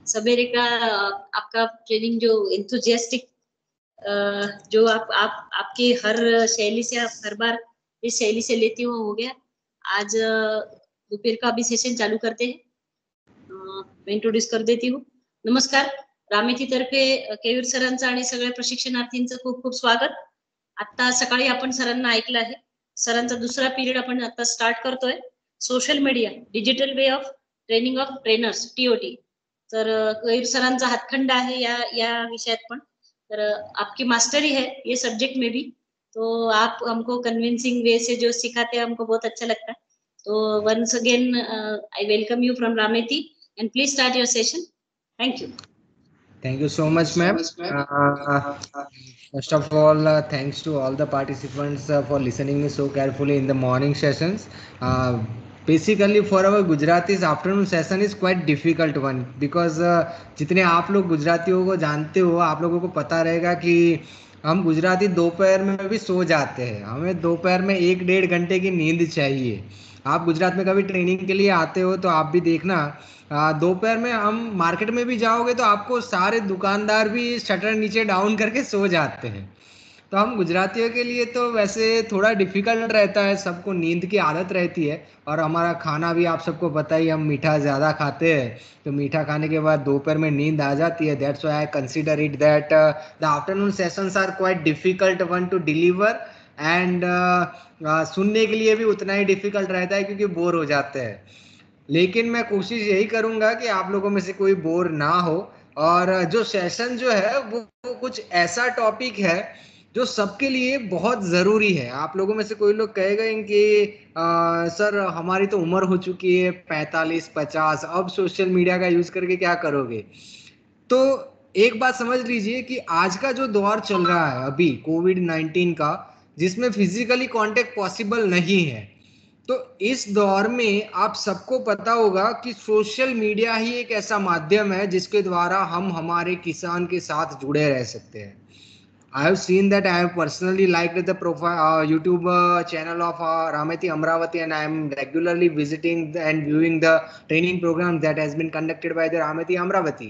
सवेरे का आपका ट्रेनिंग जो एंथुजियास्टिक जो आप आपकी हर शैली से आप हर बार इस शैली से लेती हो गया। आज दोपहर का अभी सेशन चालू करते हैं। मैं इंट्रोड्यूस कर देती हूँ। नमस्कार, रामेती तर्फे केवीर सरांचं आणि सगळ्या प्रशिक्षणार्थींचं खूप खूप स्वागत। आता सकाळी आपण सरांना ऐकलं आहे, सरांचा दुसरा पिरियड आपण आता स्टार्ट करतोय। Social media digital way of training of trainers TOT। तर केवीर सरांचा हातखंड आहे या विषयात पण। तर आपकी मास्टरी है ये सब्जेक्ट में भी, तो आप हमको कन्विंसिंग वे से जो सिखाते हैं हमको बहुत अच्छा लगता है। तो once again I welcome you from Rameti and please start your session. Thank you. Thank you so much, ma'am. First of all, thanks to all the participants for listening me so carefully in the morning sessions. Basically, for our Gujaratis, afternoon session is quite difficult one because जितने आप लोग गुजरातियों को जानते हो, आप लोगों को पता रहेगा कि हम गुजराती दोपहर में भी सो जाते हैं। हमें दोपहर में 1-1.5 घंटे की नींद चाहिए। आप गुजरात में कभी ट्रेनिंग के लिए आते हो तो आप भी देखना, दोपहर में हम मार्केट में भी जाओगे तो आपको सारे दुकानदार भी शटर नीचे डाउन करके सो जाते हैं। तो हम गुजरातियों के लिए तो वैसे थोड़ा डिफिकल्ट रहता है, सबको नींद की आदत रहती है। और हमारा खाना भी आप सबको पता ही, हम मीठा ज़्यादा खाते हैं, तो मीठा खाने के बाद दोपहर में नींद आ जाती है। That's why I consider it that the afternoon sessions are quite difficult one to deliver and सुनने के लिए भी उतना ही डिफिकल्ट रहता है क्योंकि बोर हो जाते हैं। लेकिन मैं कोशिश यही करूंगा कि आप लोगों में से कोई बोर ना हो, और जो सेशन जो है वो कुछ ऐसा टॉपिक है जो सबके लिए बहुत ज़रूरी है। आप लोगों में से कोई लोग कहेगा कि सर हमारी तो उम्र हो चुकी है 45-50, अब सोशल मीडिया का यूज़ करके क्या करोगे। तो एक बात समझ लीजिए कि आज का जो दौर चल रहा है अभी कोविड-19 का, जिसमें फिजिकली कांटेक्ट पॉसिबल नहीं है, तो इस दौर में आप सबको पता होगा कि सोशल मीडिया ही एक ऐसा माध्यम है जिसके द्वारा हम हमारे किसान के साथ जुड़े रह सकते हैं। I have seen that. I have personally liked the profile YouTube channel of Rameti Amravati, and I am regularly visiting and viewing the training program that has been conducted by the Rameti Amravati.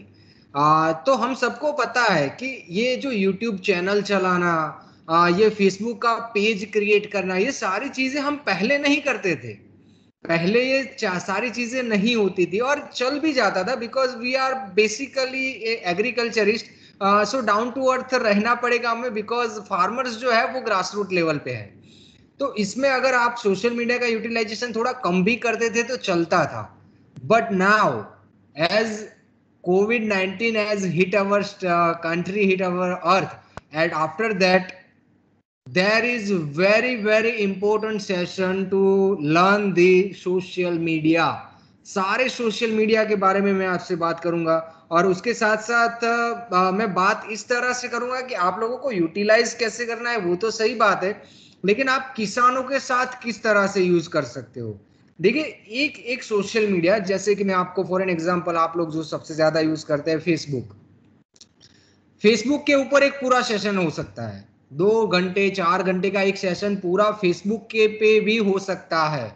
तो हम सबको पता है कि ये जो YouTube channel चलाना, ये फेसबुक का पेज क्रिएट करना, ये सारी चीजें हम पहले नहीं करते थे। पहले ये सारी चीजें नहीं होती थी और चल भी जाता था, because we are basically agriculturist. So down to earth रहना पड़ेगा हमें, बिकॉज फार्मर्स जो है वो ग्रास रूट लेवल पे है। तो इसमें अगर आप सोशल मीडिया का यूटिलाइजेशन थोड़ा कम भी करते थे तो चलता था। But now as COVID-19 has hit our country, hit our earth, and after that there is very important session to learn the social media। सारे सोशल मीडिया के बारे में मैं आपसे बात करूंगा, और उसके साथ साथ मैं बात इस तरह से करूंगा कि आप लोगों को यूटिलाइज कैसे करना है वो तो सही बात है, लेकिन आप किसानों के साथ किस तरह से यूज कर सकते हो। देखिए, एक सोशल मीडिया, जैसे कि मैं आपको फॉर एन एग्जांपल, आप लोग जो सबसे ज्यादा यूज करते हैं फेसबुक के ऊपर एक पूरा सेशन हो सकता है, 2 घंटे 4 घंटे का एक सेशन पूरा फेसबुक के पे भी हो सकता है।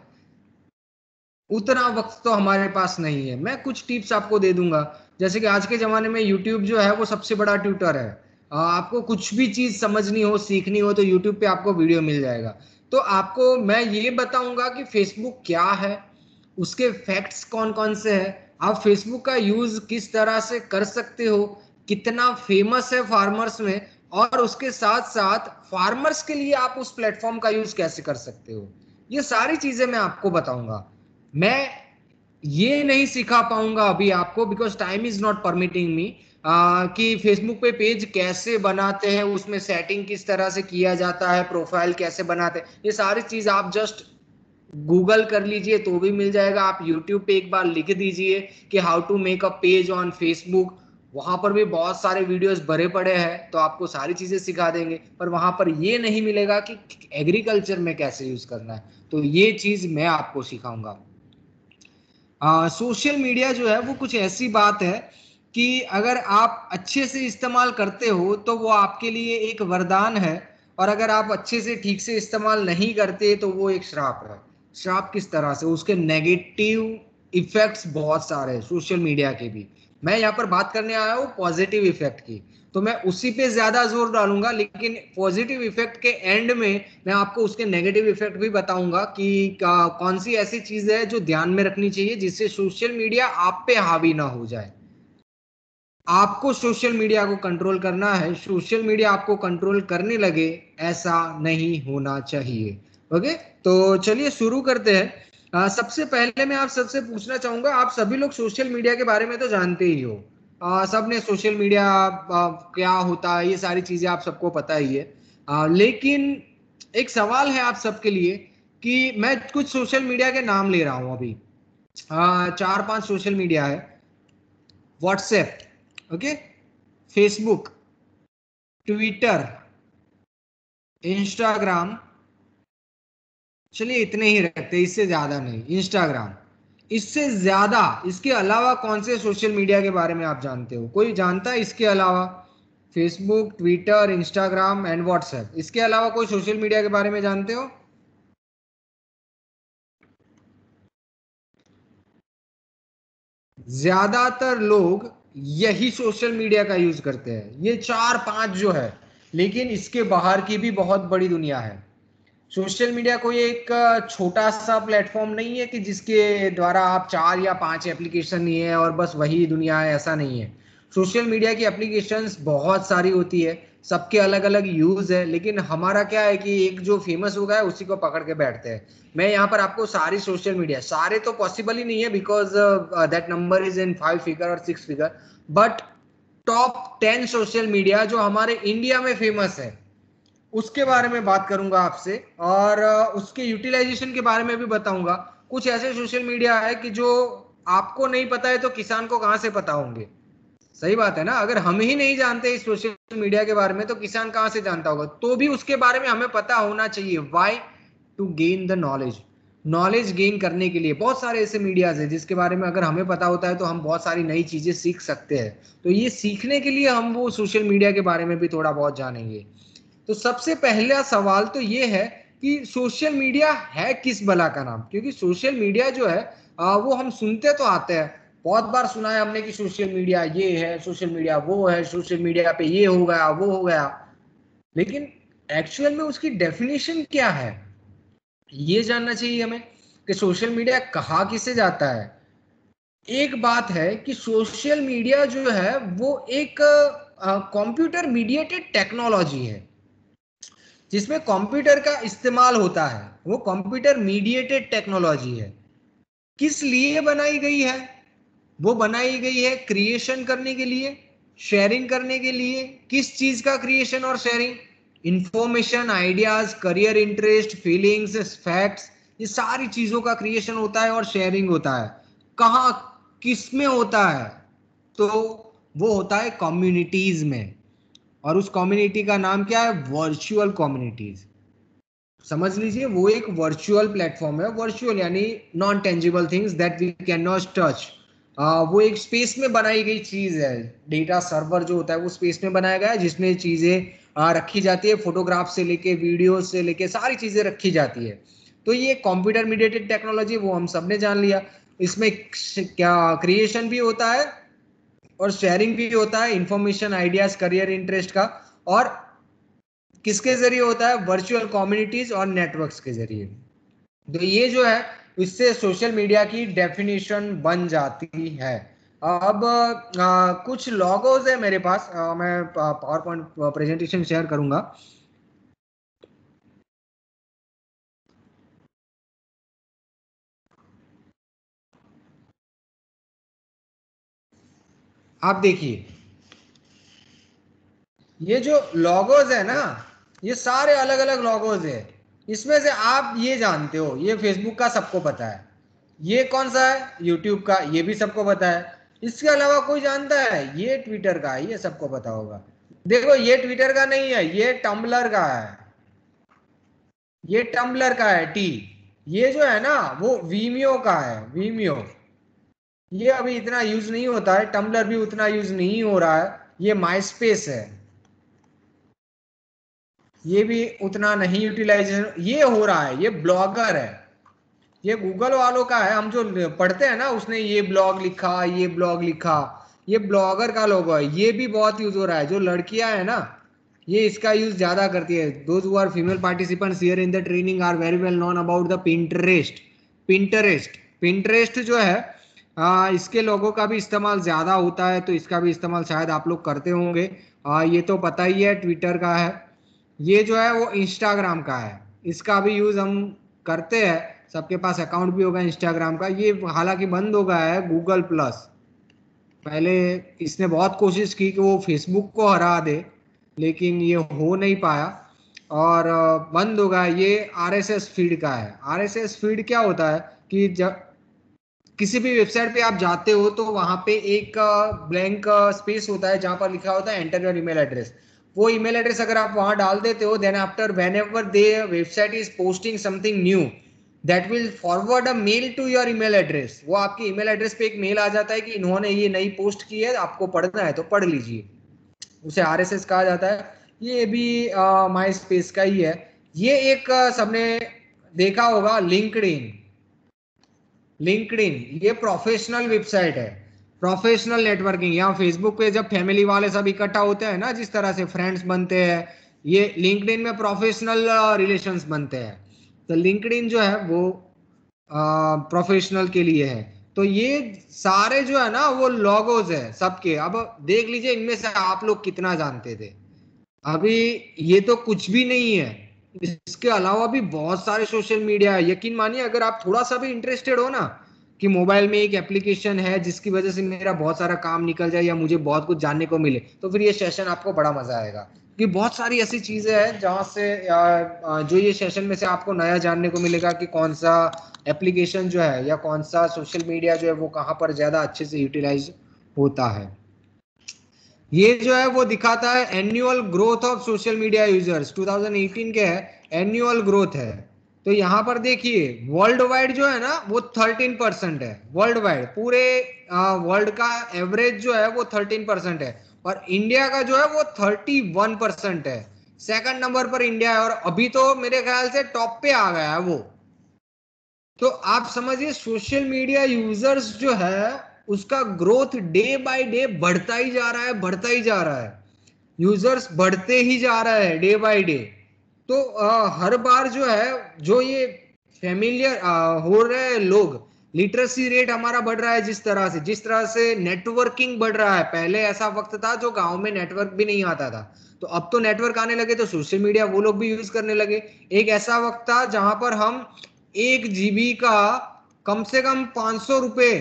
उतना वक्त तो हमारे पास नहीं है। मैं कुछ टिप्स आपको दे दूंगा, जैसे कि आज के जमाने में यूट्यूब जो है वो सबसे बड़ा ट्यूटर है। आपको कुछ भी चीज समझनी हो, सीखनी हो, तो यूट्यूब पे आपको वीडियो मिल जाएगा। तो आपको मैं ये बताऊंगा कि फेसबुक क्या है, उसके फैक्ट्स कौन कौन से हैं, आप फेसबुक का यूज किस तरह से कर सकते हो, कितना फेमस है फार्मर्स में, और उसके साथ साथ फार्मर्स के लिए आप उस प्लेटफॉर्म का यूज कैसे कर सकते हो। ये सारी चीजें मैं आपको बताऊंगा। मैं ये नहीं सिखा पाऊंगा अभी आपको, because time is not permitting me, कि फेसबुक पे पेज कैसे बनाते हैं, उसमें सेटिंग किस तरह से किया जाता है, प्रोफाइल कैसे बनाते हैं, ये सारी चीज आप जस्ट गूगल कर लीजिए तो भी मिल जाएगा। आप यूट्यूब पे एक बार लिख दीजिए कि how to make a page on Facebook, वहां पर भी बहुत सारे वीडियोस भरे पड़े हैं, तो आपको सारी चीजें सिखा देंगे। पर वहां पर ये नहीं मिलेगा कि एग्रीकल्चर में कैसे यूज करना है, तो ये चीज मैं आपको सिखाऊंगा। सोशल मीडिया जो है वो कुछ ऐसी बात है कि अगर आप अच्छे से इस्तेमाल करते हो तो वो आपके लिए एक वरदान है, और अगर आप अच्छे से ठीक से इस्तेमाल नहीं करते तो वो एक श्राप है। श्राप किस तरह से, उसके नेगेटिव इफेक्ट्स बहुत सारे हैं सोशल मीडिया के भी। मैं यहाँ पर बात करने आया हूँ पॉजिटिव इफेक्ट की, तो मैं उसी पे ज्यादा जोर डालूंगा, लेकिन पॉजिटिव इफेक्ट के एंड में मैं आपको उसके नेगेटिव इफेक्ट भी बताऊंगा कि कौन सी ऐसी चीज है जो ध्यान में रखनी चाहिए जिससे सोशल मीडिया आप पे हावी ना हो जाए। आपको सोशल मीडिया को कंट्रोल करना है, सोशल मीडिया आपको कंट्रोल करने लगे, ऐसा नहीं होना चाहिए। ओके, तो चलिए शुरू करते हैं। सबसे पहले मैं आप सबसे पूछना चाहूंगा, आप सभी लोग सोशल मीडिया के बारे में तो जानते ही हो, सबने सोशल मीडिया क्या होता है ये सारी चीजें आप सबको पता ही है। लेकिन एक सवाल है आप सबके लिए कि मैं कुछ सोशल मीडिया के नाम ले रहा हूं अभी। 4-5 सोशल मीडिया है। WhatsApp, okay, Facebook, Twitter, Instagram, चलिए इतने ही रखते हैं, इससे ज्यादा नहीं। इंस्टाग्राम, इससे ज्यादा इसके अलावा कौन से सोशल मीडिया के बारे में आप जानते हो? कोई जानता है इसके अलावा? Facebook, Twitter, Instagram and WhatsApp, इसके अलावा कोई सोशल मीडिया के बारे में जानते हो? ज्यादातर लोग यही सोशल मीडिया का यूज करते हैं, ये 4-5 जो है, लेकिन इसके बाहर की भी बहुत बड़ी दुनिया है। सोशल मीडिया कोई एक छोटा सा प्लेटफॉर्म नहीं है कि जिसके द्वारा आप 4 या 5 एप्लीकेशन लिए है और बस वही दुनिया है, ऐसा नहीं है। सोशल मीडिया की एप्लीकेशंस बहुत सारी होती है, सबके अलग अलग यूज है, लेकिन हमारा क्या है कि एक जो फेमस हो गया है उसी को पकड़ के बैठते हैं। मैं यहाँ पर आपको सारी सोशल मीडिया, सारे तो पॉसिबल ही नहीं है because that number is in 5 figure और 6 figure, but top 10 social media जो हमारे इंडिया में फेमस है उसके बारे में बात करूंगा आपसे, और उसके यूटिलाइजेशन के बारे में भी बताऊंगा। कुछ ऐसे सोशल मीडिया है कि जो आपको नहीं पता है तो किसान को कहां से पता होंगे? सही बात है ना, अगर हम ही नहीं जानते इस सोशल मीडिया के बारे में तो किसान कहां से जानता होगा? तो भी उसके बारे में हमें पता होना चाहिए। Why? To gain the knowledge. Knowledge gain करने के लिए बहुत सारे ऐसे मीडियाज है जिसके बारे में अगर हमें पता होता है तो हम बहुत सारी नई चीजें सीख सकते हैं। तो ये सीखने के लिए हम वो सोशल मीडिया के बारे में भी थोड़ा बहुत जानेंगे। तो सबसे पहला सवाल तो ये है कि सोशल मीडिया है किस बला का नाम? क्योंकि सोशल मीडिया जो है वो हम सुनते तो आते हैं, बहुत बार सुना है हमने कि सोशल मीडिया ये है, सोशल मीडिया वो है, सोशल मीडिया पे ये हो गया वो हो गया, लेकिन एक्चुअल में उसकी डेफिनेशन क्या है ये जानना चाहिए हमें, कि सोशल मीडिया कहाँ किसे जाता है। एक बात है कि सोशल मीडिया जो है वो एक कंप्यूटर मीडिएटेड टेक्नोलॉजी है जिसमें कंप्यूटर का इस्तेमाल होता है, वो कंप्यूटर मीडिएटेड टेक्नोलॉजी है। किस लिए बनाई गई है? वो बनाई गई है क्रिएशन करने के लिए, शेयरिंग करने के लिए। किस चीज का क्रिएशन और sharing? Information, ideas, career interest, feelings, facts, ये सारी चीजों का क्रिएशन होता है और शेयरिंग होता है। कहाँ, किस में होता है? तो वो होता है कम्युनिटीज में, और उस कम्युनिटी का नाम क्या है? Virtual communities. समझ लीजिए वो एक वर्चुअल प्लेटफॉर्म है। वर्चुअल यानी non tangible things that we can not touch. वो एक स्पेस में बनाई गई चीज है। डेटा सर्वर जो होता है वो स्पेस में बनाया गया है जिसमें चीजें रखी जाती है, फोटोग्राफ से लेके वीडियो से लेके सारी चीजें रखी जाती है। तो ये कंप्यूटर मीडिएटेड टेक्नोलॉजी वो हम सबने जान लिया। इसमें क्या क्रिएशन भी होता है और शेयरिंग भी होता है, इंफॉर्मेशन, आइडियाज, करियर इंटरेस्ट का। और किसके जरिए होता है? वर्चुअल कम्युनिटीज और नेटवर्क्स के जरिए। तो ये जो है इससे सोशल मीडिया की डेफिनेशन बन जाती है। अब कुछ लॉगोज है मेरे पास, मैं पावर पॉइंट प्रेजेंटेशन शेयर करूंगा। आप देखिए ये जो लॉगोज है ना, ये सारे अलग अलग लॉगोज है। इसमें से आप ये जानते हो, ये फेसबुक का सबको पता है। ये कौन सा है? यूट्यूब का, ये भी सबको पता है। इसके अलावा कोई जानता है? ये ट्विटर का है, ये सबको पता होगा। देखो ये ट्विटर का नहीं है, ये टम्बलर का है। ये टम्बलर का है, टी। ये जो है ना वो वीमियो का है, वीमियो। ये अभी इतना यूज नहीं होता है, टम्बलर भी उतना यूज नहीं हो रहा है। ये माइस्पेस है, ये भी उतना नहीं यूटिलाइजेशन ये हो रहा है। ये ब्लॉगर है, ये गूगल वालों का है। हम जो पढ़ते हैं ना उसने ये ब्लॉग लिखा, ये ब्लॉग लिखा, ये ब्लॉगर का लोगो है, ये भी बहुत यूज हो रहा है। जो लड़कियां है ना, ये इसका यूज ज्यादा करती है। Those who are female participants here in the training are very well known about the Pinterest. Pinterest जो है इसके लोगों का भी इस्तेमाल ज्यादा होता है, तो इसका भी इस्तेमाल शायद आप लोग करते होंगे। ये तो पता ही है, ट्विटर का है। ये जो है वो इंस्टाग्राम का है, इसका भी यूज हम करते हैं, सबके पास अकाउंट भी होगा इंस्टाग्राम का। ये हालांकि बंद हो गया है गूगल प्लस। पहले इसने बहुत कोशिश की कि वो फेसबुक को हरा दे, लेकिन ये हो नहीं पाया और बंद हो गया। ये आरएसएस फीड का है। आरएसएस फीड क्या होता है कि जब किसी भी वेबसाइट पे आप जाते हो तो वहां पे एक ब्लैंक स्पेस होता है जहां पर लिखा होता है एंटर योर ईमेल एड्रेस। वो ईमेल एड्रेस अगर आप वहां डाल देते हो, then after whenever they website is posting something new, that will forward a mail to your email address. वो आपके ईमेल एड्रेस पे एक मेल आ जाता है कि इन्होंने ये नई पोस्ट की है, आपको पढ़ना है तो पढ़ लीजिए। उसे आरएसएस कहा जाता है। ये भी माई स्पेस का ही है। ये एक सबने देखा होगा लिंक्डइन। लिंक्डइन ये प्रोफेशनल वेबसाइट है, प्रोफेशनल नेटवर्किंग। यहाँ फेसबुक पे जब फैमिली वाले सब इकट्ठा होते हैं ना, जिस तरह से फ्रेंड्स बनते हैं, ये लिंक्डइन में प्रोफेशनल रिलेशंस बनते हैं। तो लिंक्डइन जो है वो प्रोफेशनल के लिए है। तो ये सारे जो है ना वो लोगोज है सबके। अब देख लीजिए इनमें से आप लोग कितना जानते थे। अभी ये तो कुछ भी नहीं है, इसके अलावा भी बहुत सारे सोशल मीडिया है। यकीन मानिए अगर आप थोड़ा सा भी इंटरेस्टेड हो ना कि मोबाइल में एक एप्लीकेशन है जिसकी वजह से मेरा बहुत सारा काम निकल जाए या मुझे बहुत कुछ जानने को मिले, तो फिर ये सेशन आपको बड़ा मजा आएगा। कि बहुत सारी ऐसी चीजें हैं जहां से जो ये सेशन में से आपको नया जानने को मिलेगा कि कौन सा एप्लीकेशन जो है या कौन सा सोशल मीडिया जो है वो कहाँ पर ज्यादा अच्छे से यूटिलाइज होता है। ये जो है वो दिखाता है annual growth of social media users 2018 के है, एनुअल ग्रोथ है। तो यहां पर देखिए वर्ल्ड वाइड जो है ना वो 13% है। वर्ल्ड वाइड पूरे वर्ल्ड का एवरेज जो है वो 13% है, और इंडिया का जो है वो 31% है। सेकंड नंबर पर इंडिया है, और अभी तो मेरे ख्याल से टॉप पे आ गया है वो। तो आप समझिए सोशल मीडिया यूजर्स जो है उसका ग्रोथ डे बाय डे बढ़ता ही जा रहा है, बढ़ता ही जा रहा है। यूजर्स बढ़ते ही जा रहा है डे बाय डे। तो हर बार जो है जो ये फेमिलियर हो रहे हैं लोग, लिटरेसी रेट हमारा बढ़ रहा है, जिस तरह से नेटवर्किंग बढ़ रहा है। पहले ऐसा वक्त था जो गांव में नेटवर्क भी नहीं आता था, तो अब तो नेटवर्क आने लगे, तो सोशल मीडिया वो लोग भी यूज करने लगे। एक ऐसा वक्त था जहां पर हम 1 GB का कम से कम 500 रुपए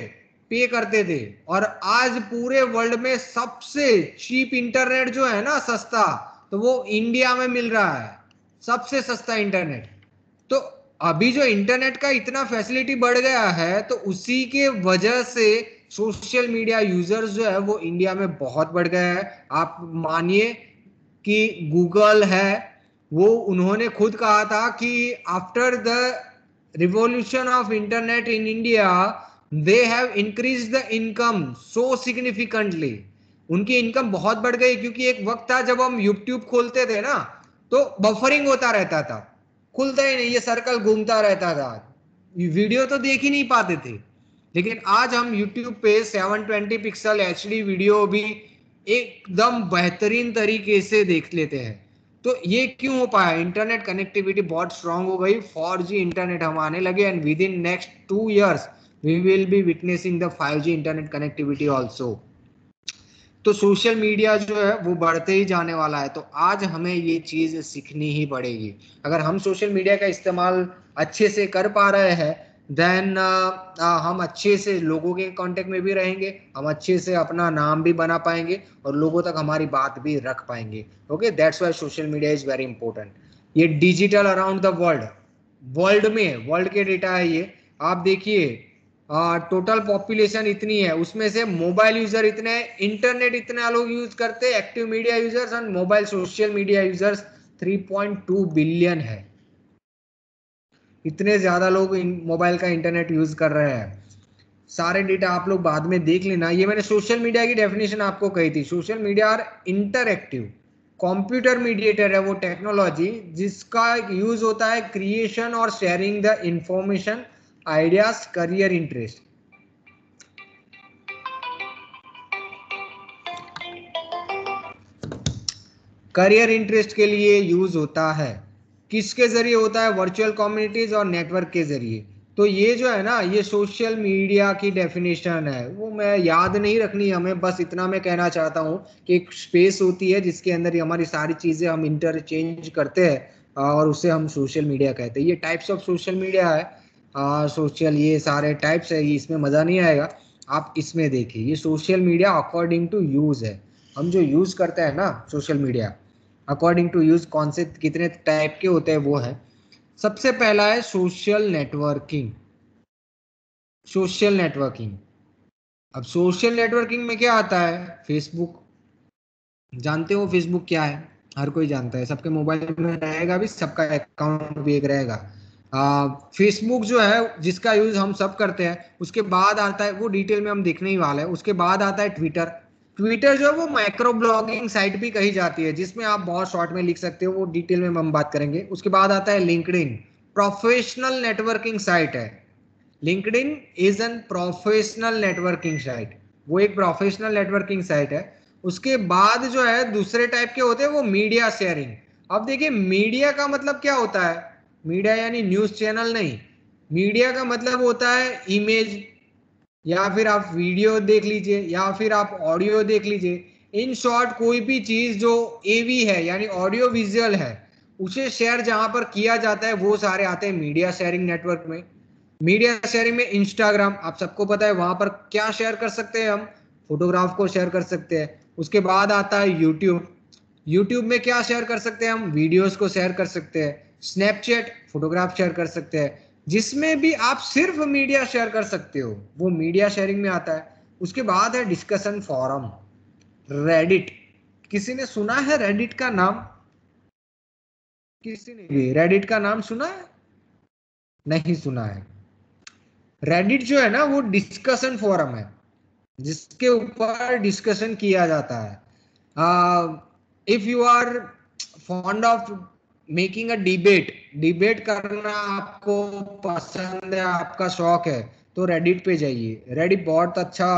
पे करते थे, और आज पूरे वर्ल्ड में सबसे चीप इंटरनेट जो है ना, सस्ता, तो वो इंडिया में मिल रहा है, सबसे सस्ता इंटरनेट। तो अभी जो इंटरनेट का इतना फैसिलिटी बढ़ गया है, तो उसी के वजह से सोशल मीडिया यूजर्स जो है वो इंडिया में बहुत बढ़ गया है। आप मानिए कि गूगल है, वो उन्होंने खुद कहा था कि after the revolution of internet in India they have increase the income so significantly. उनकी इनकम बहुत बढ़ गई, क्योंकि एक वक्त था जब हम यूट्यूब खोलते थे ना तो बफरिंग होता रहता था, खुलता ही नहीं, ये सर्कल घूमता रहता था, वीडियो तो देख ही नहीं पाते थे। लेकिन आज हम यूट्यूब पे 720 पिक्सल HD वीडियो भी एकदम बेहतरीन तरीके से देख लेते हैं। तो ये क्यों हो पाया? इंटरनेट कनेक्टिविटी बहुत स्ट्रांग हो गई, 4G इंटरनेट हम आने लगे, and within next 2 years we will be witnessing the 5G internet connectivity also. तो सोशल मीडिया जो है वो बढ़ते ही जाने वाला है। तो आज हमें ये चीज सीखनी ही पड़ेगी। अगर हम सोशल मीडिया का इस्तेमाल अच्छे से कर पा रहे हैं, देन हम अच्छे से लोगों के कांटेक्ट में भी रहेंगे, हम अच्छे से अपना नाम भी बना पाएंगे और लोगों तक हमारी बात भी रख पाएंगे। Okay, that's why social media is very important. ये digital around the world, world के डेटा है ये। आप देखिए टोटल पॉपुलेशन इतनी है, उसमें से मोबाइल यूजर इतने, इंटरनेट इतने लोग यूज करते, active media users and mobile social media users 3.2 billion है। इतने ज्यादा लोग मोबाइल का इंटरनेट यूज कर रहे हैं। सारे डेटा आप लोग बाद में देख लेना। ये मैंने सोशल मीडिया की डेफिनेशन आपको कही थी। Social media are interactive computer mediator है वो टेक्नोलॉजी जिसका यूज होता है क्रिएशन और sharing the information, ideas, career, interest. Career interest के लिए यूज होता है। किसके जरिए होता है? वर्चुअल कम्युनिटीज और नेटवर्क के जरिए। तो ये जो है ना, ये सोशल मीडिया की डेफिनेशन है, वो मैं याद नहीं रखनी हमें, बस इतना मैं कहना चाहता हूँ कि एक स्पेस होती है जिसके अंदर हमारी सारी चीजें हम इंटरचेंज करते हैं और उसे हम सोशल मीडिया कहते हैं। ये टाइप्स ऑफ सोशल मीडिया है, सोशल, ये सारे टाइप्स है, इसमें मजा नहीं आएगा, आप इसमें देखिए। ये social media according to use है, हम जो यूज करते हैं ना social media, according to use कौन से कितने टाइप के होते हैं वो है। सबसे पहला है सोशल नेटवर्किंग। सोशल नेटवर्किंग, अब सोशल नेटवर्किंग में क्या आता है? फेसबुक, जानते हो फेसबुक क्या है? हर कोई जानता है, सबके मोबाइल में रहेगा भी, सबका अकाउंट भी एक रहेगा। फेसबुक जो है जिसका यूज हम सब करते हैं, उसके बाद आता है, वो डिटेल में हम देखने ही वाले हैं, उसके बाद आता है ट्विटर। ट्विटर जो है वो माइक्रो ब्लॉगिंग साइट भी कही जाती है, जिसमें आप बहुत शॉर्ट में लिख सकते हो, वो डिटेल में हम बात करेंगे। उसके बाद आता है लिंक्डइन, प्रोफेशनल नेटवर्किंग साइट है। LinkedIn is an professional networking site, वो एक प्रोफेशनल नेटवर्किंग साइट है। उसके बाद जो है दूसरे टाइप के होते हैं वो मीडिया शेयरिंग। अब देखिए मीडिया का मतलब क्या होता है? मीडिया यानी न्यूज चैनल नहीं, मीडिया का मतलब होता है इमेज, या फिर आप वीडियो देख लीजिए, या फिर आप ऑडियो देख लीजिए। इन शॉर्ट कोई भी चीज जो एवी है यानी ऑडियो विजुअल है, उसे शेयर जहां पर किया जाता है वो सारे आते हैं मीडिया शेयरिंग नेटवर्क में। मीडिया शेयरिंग में इंस्टाग्राम, आप सबको पता है, वहां पर क्या शेयर कर सकते हैं हम? फोटोग्राफ को शेयर कर सकते हैं। उसके बाद आता है यूट्यूब, यूट्यूब में क्या शेयर कर सकते हैं हम? वीडियोस को शेयर कर सकते हैं। स्नैपचैट, फोटोग्राफ शेयर कर सकते हैं। जिसमें भी आप सिर्फ मीडिया शेयर कर सकते हो वो मीडिया शेयरिंग में आता है। उसके बाद है डिस्कशन फोरम, रेडिट। किसी ने सुना है रेडिट का नाम? किसी ने भी रेडिट का नाम सुना है? नहीं सुना है। रेडिट जो है ना वो डिस्कशन फोरम है, जिसके ऊपर डिस्कशन किया जाता है। If you are fond of making a debate, debate करना आपको पसंद है, आपका शौक है, तो रेडिट पे जाइए। रेडिट बहुत अच्छा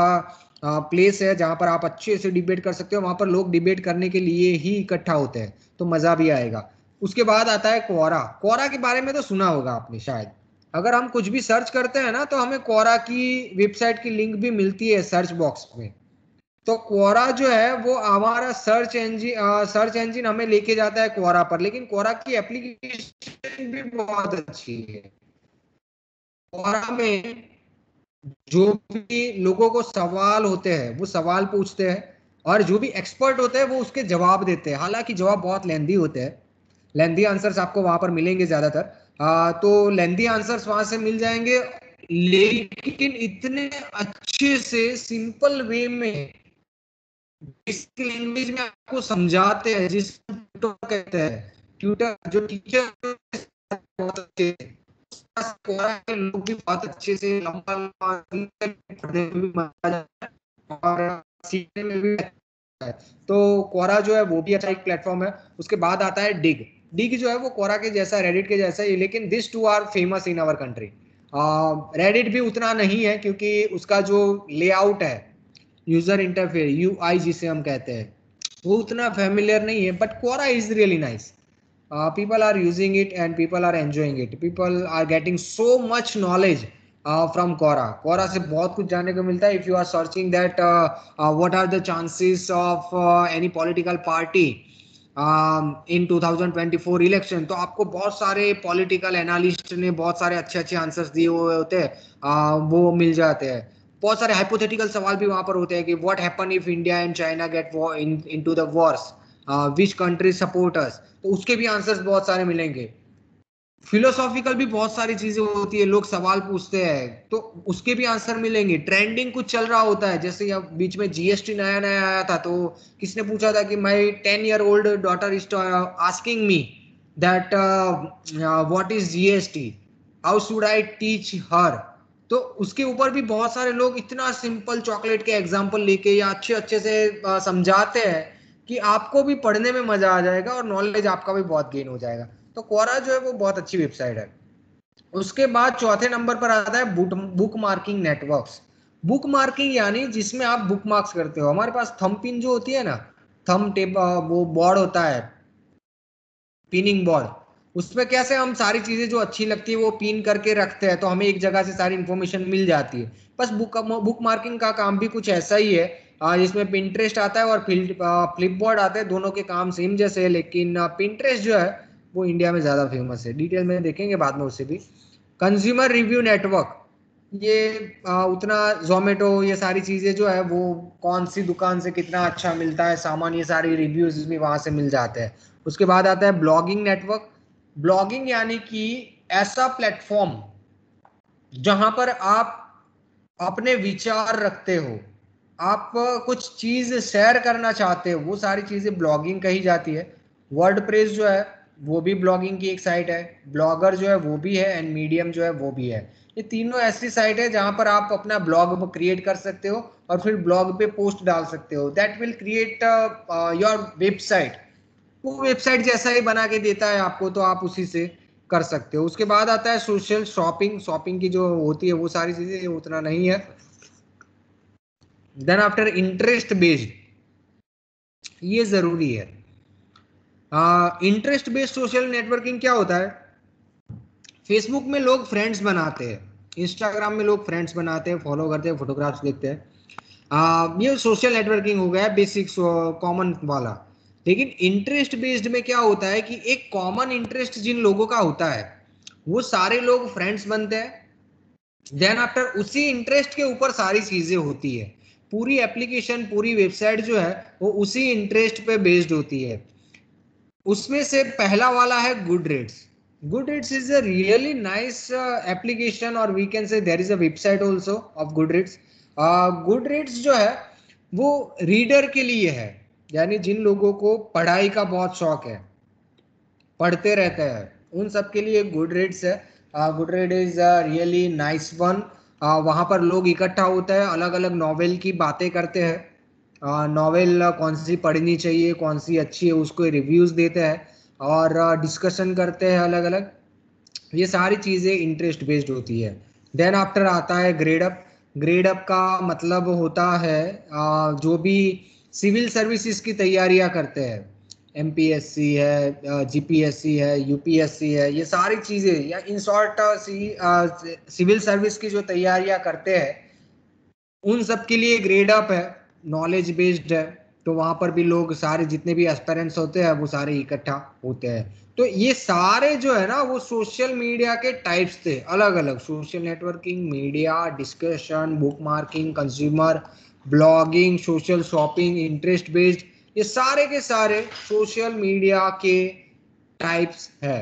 प्लेस है जहां पर आप अच्छे से डिबेट कर सकते हो। वहां पर लोग डिबेट करने के लिए ही इकट्ठा होते हैं, तो मजा भी आएगा। उसके बाद आता है क्वोरा। क्वोरा के बारे में तो सुना होगा आपने शायद। अगर हम कुछ भी सर्च करते हैं ना, तो हमें क्वोरा की वेबसाइट की लिंक भी मिलती है सर्च बॉक्स में। तो क्वोरा जो है वो हमारा सर्च इंजन हमें लेके जाता है क्वोरा पर, लेकिन क्वोरा की एप्लीकेशन भी बहुत अच्छी है। क्वोरा में जो भी लोगों को सवाल होते हैं वो सवाल पूछते हैं, और जो भी एक्सपर्ट होते हैं वो उसके जवाब देते हैं। हालांकि जवाब बहुत लेंदी होते हैं, लेंदी आंसर्स आपको वहां पर मिलेंगे ज्यादातर। तो लेंदी आंसर्स वहां से मिल जाएंगे, लेकिन इतने अच्छे से सिंपल वे में, इस लैंग्वेज में आपको समझाते हैं, जिस ट्यूटर कहते हैं, ट्यूटर जो टीचर बहुत अच्छे, कोरा के लोग भी बहुत अच्छे से लंबा लंबा पढ़ने में भी मजा आता है और सीखने में भी अच्छा है। तो कोरा जो है वो भी अच्छा एक प्लेटफॉर्म है। उसके बाद आता है डिग। डिग जो है वो कोरा के जैसा, रेडिट के जैसा ही, लेकिन this two are famous in our country. Reddit भी उतना नहीं है क्योंकि उसका जो लेआउट है, यूजर इंटरफेस, यूआई जिसे हम कहते हैं, वो उतना फेमिलियर नहीं है। But Quora is really nice, people are using it and people are enjoying it, people are getting so much knowledge from Quora. Quora से बहुत कुछ जानने को मिलता है। if you are searching that what are the chances of any political party in 2024 election, तो आपको बहुत सारे पॉलिटिकल एनालिस्ट ने बहुत सारे अच्छे अच्छे आंसर्स दिए हुए होते हैं, वो मिल जाते हैं। बहुत सारे हाइपोथेटिकल सवाल भी वहां पर होते हैं कि what happen if India and China get into the Wars, which country support us, तो उसके भी आंसर्स बहुत सारे मिलेंगे। फिलोसॉफिकल भी बहुत सारी चीजें होती है, लोग सवाल पूछते हैं तो उसके भी आंसर मिलेंगे। ट्रेंडिंग कुछ चल रहा होता है, जैसे अब बीच में जीएसटी नया नया आया था, तो किसने पूछा था कि my 10 year old daughter is asking me that what is GST, how should I teach हर। तो उसके ऊपर भी बहुत सारे लोग इतना सिंपल चॉकलेट के एग्जांपल लेके या अच्छे अच्छे से समझाते हैं कि आपको भी पढ़ने में मजा आ जाएगा और नॉलेज आपका भी बहुत गेन हो जाएगा। तो क्वोरा जो है वो बहुत अच्छी वेबसाइट है। उसके बाद चौथे नंबर पर आता है book marking networks. Book marking यानी जिसमें आप बुक मार्क्स करते हो। हमारे पास थंबपिन जो होती है ना, थंब टेप वो बोर्ड होता है, पिनिंग बोर्ड, उसमें कैसे हम सारी चीजें जो अच्छी लगती है वो पिन करके रखते हैं, तो हमें एक जगह से सारी इंफॉर्मेशन मिल जाती है। बस बुक मार्किंग का काम भी कुछ ऐसा ही है, जिसमें पिंटरेस्ट आता है और फ्लिपबोर्ड आता है, दोनों के काम सेम जैसे है, लेकिन पिंटरेस्ट जो है वो इंडिया में ज्यादा फेमस है। डिटेल में देखेंगे बाद में उससे भी। कंज्यूमर रिव्यू नेटवर्क, ये उतना जोमेटो ये सारी चीजें जो है वो कौन सी दुकान से कितना अच्छा मिलता है सामान, ये सारी रिव्यूज भी वहां से मिल जाते हैं। उसके बाद आता है ब्लॉगिंग नेटवर्क। ब्लॉगिंग यानी कि ऐसा प्लेटफॉर्म जहां पर आप अपने विचार रखते हो, आप कुछ चीज शेयर करना चाहते हो, वो सारी चीजें ब्लॉगिंग कही जाती है। वर्डप्रेस जो है वो भी ब्लॉगिंग की एक साइट है, ब्लॉगर जो है वो भी है, एंड मीडियम जो है वो भी है। ये तीनों ऐसी साइट है जहां पर आप अपना ब्लॉग क्रिएट कर सकते हो और फिर ब्लॉग पे पोस्ट डाल सकते हो। That will create your website, वो वेबसाइट जैसा ही बना के देता है आपको, तो आप उसी से कर सकते हो। उसके बाद आता है सोशल शॉपिंग, शॉपिंग की जो होती है वो सारी चीजें उतना नहीं है। देन आफ्टर इंटरेस्ट बेस्ड, ये जरूरी है। इंटरेस्ट बेस्ड सोशल नेटवर्किंग क्या होता है? फेसबुक में लोग फ्रेंड्स बनाते हैं, इंस्टाग्राम में लोग फ्रेंड्स बनाते हैं, फॉलो करते हैं, फोटोग्राफ्स देखते हैं। ये सोशल नेटवर्किंग हो गया बेसिक कॉमन वाला। लेकिन इंटरेस्ट बेस्ड में क्या होता है कि एक कॉमन इंटरेस्ट जिन लोगों का होता है वो सारे लोग फ्रेंड्स बनते हैं। देन आफ्टर उसी इंटरेस्ट के ऊपर सारी चीजें होती है, पूरी एप्लीकेशन पूरी वेबसाइट जो है वो उसी इंटरेस्ट पे बेस्ड होती है। उसमें से पहला वाला है good rates. Good rates is a really nice application, और we can say there is a website also of good rates. Good rates जो है वो रीडर के लिए है, यानी जिन लोगों को पढ़ाई का बहुत शौक है, पढ़ते रहते हैं, उन सब के लिए गुड रेट्स है। Good rate is really nice one. वहाँ पर लोग इकट्ठा होते हैं, अलग अलग नॉवेल की बातें करते हैं, नॉवेल कौन सी पढ़नी चाहिए, कौन सी अच्छी है, उसको रिव्यूज देते हैं और डिस्कशन करते हैं अलग अलग। ये सारी चीज़ें इंटरेस्ट बेस्ड होती है। देन आफ्टर आता है ग्रेड अप। ग्रेड अप का मतलब होता है जो भी सिविल सर्विसेज की तैयारियां करते हैं, एमपीएससी है, जीपीएससी है, यूपीएससी है, ये सारी चीज़ें, या इन शॉर्ट सिविल सर्विस की जो तैयारियां करते हैं उन सब के लिए ग्रेड अप है, नॉलेज बेस्ड है। तो वहां पर भी लोग सारे जितने भी एस्पिरेंट्स होते हैं वो सारे इकट्ठा होते हैं। तो ये सारे जो है ना वो सोशल मीडिया के टाइप्स थे, अलग अलग social networking, media, discussion, bookmarking, consumer, blogging, social shopping, interest based, ये सारे के सारे सोशल मीडिया के टाइप्स है।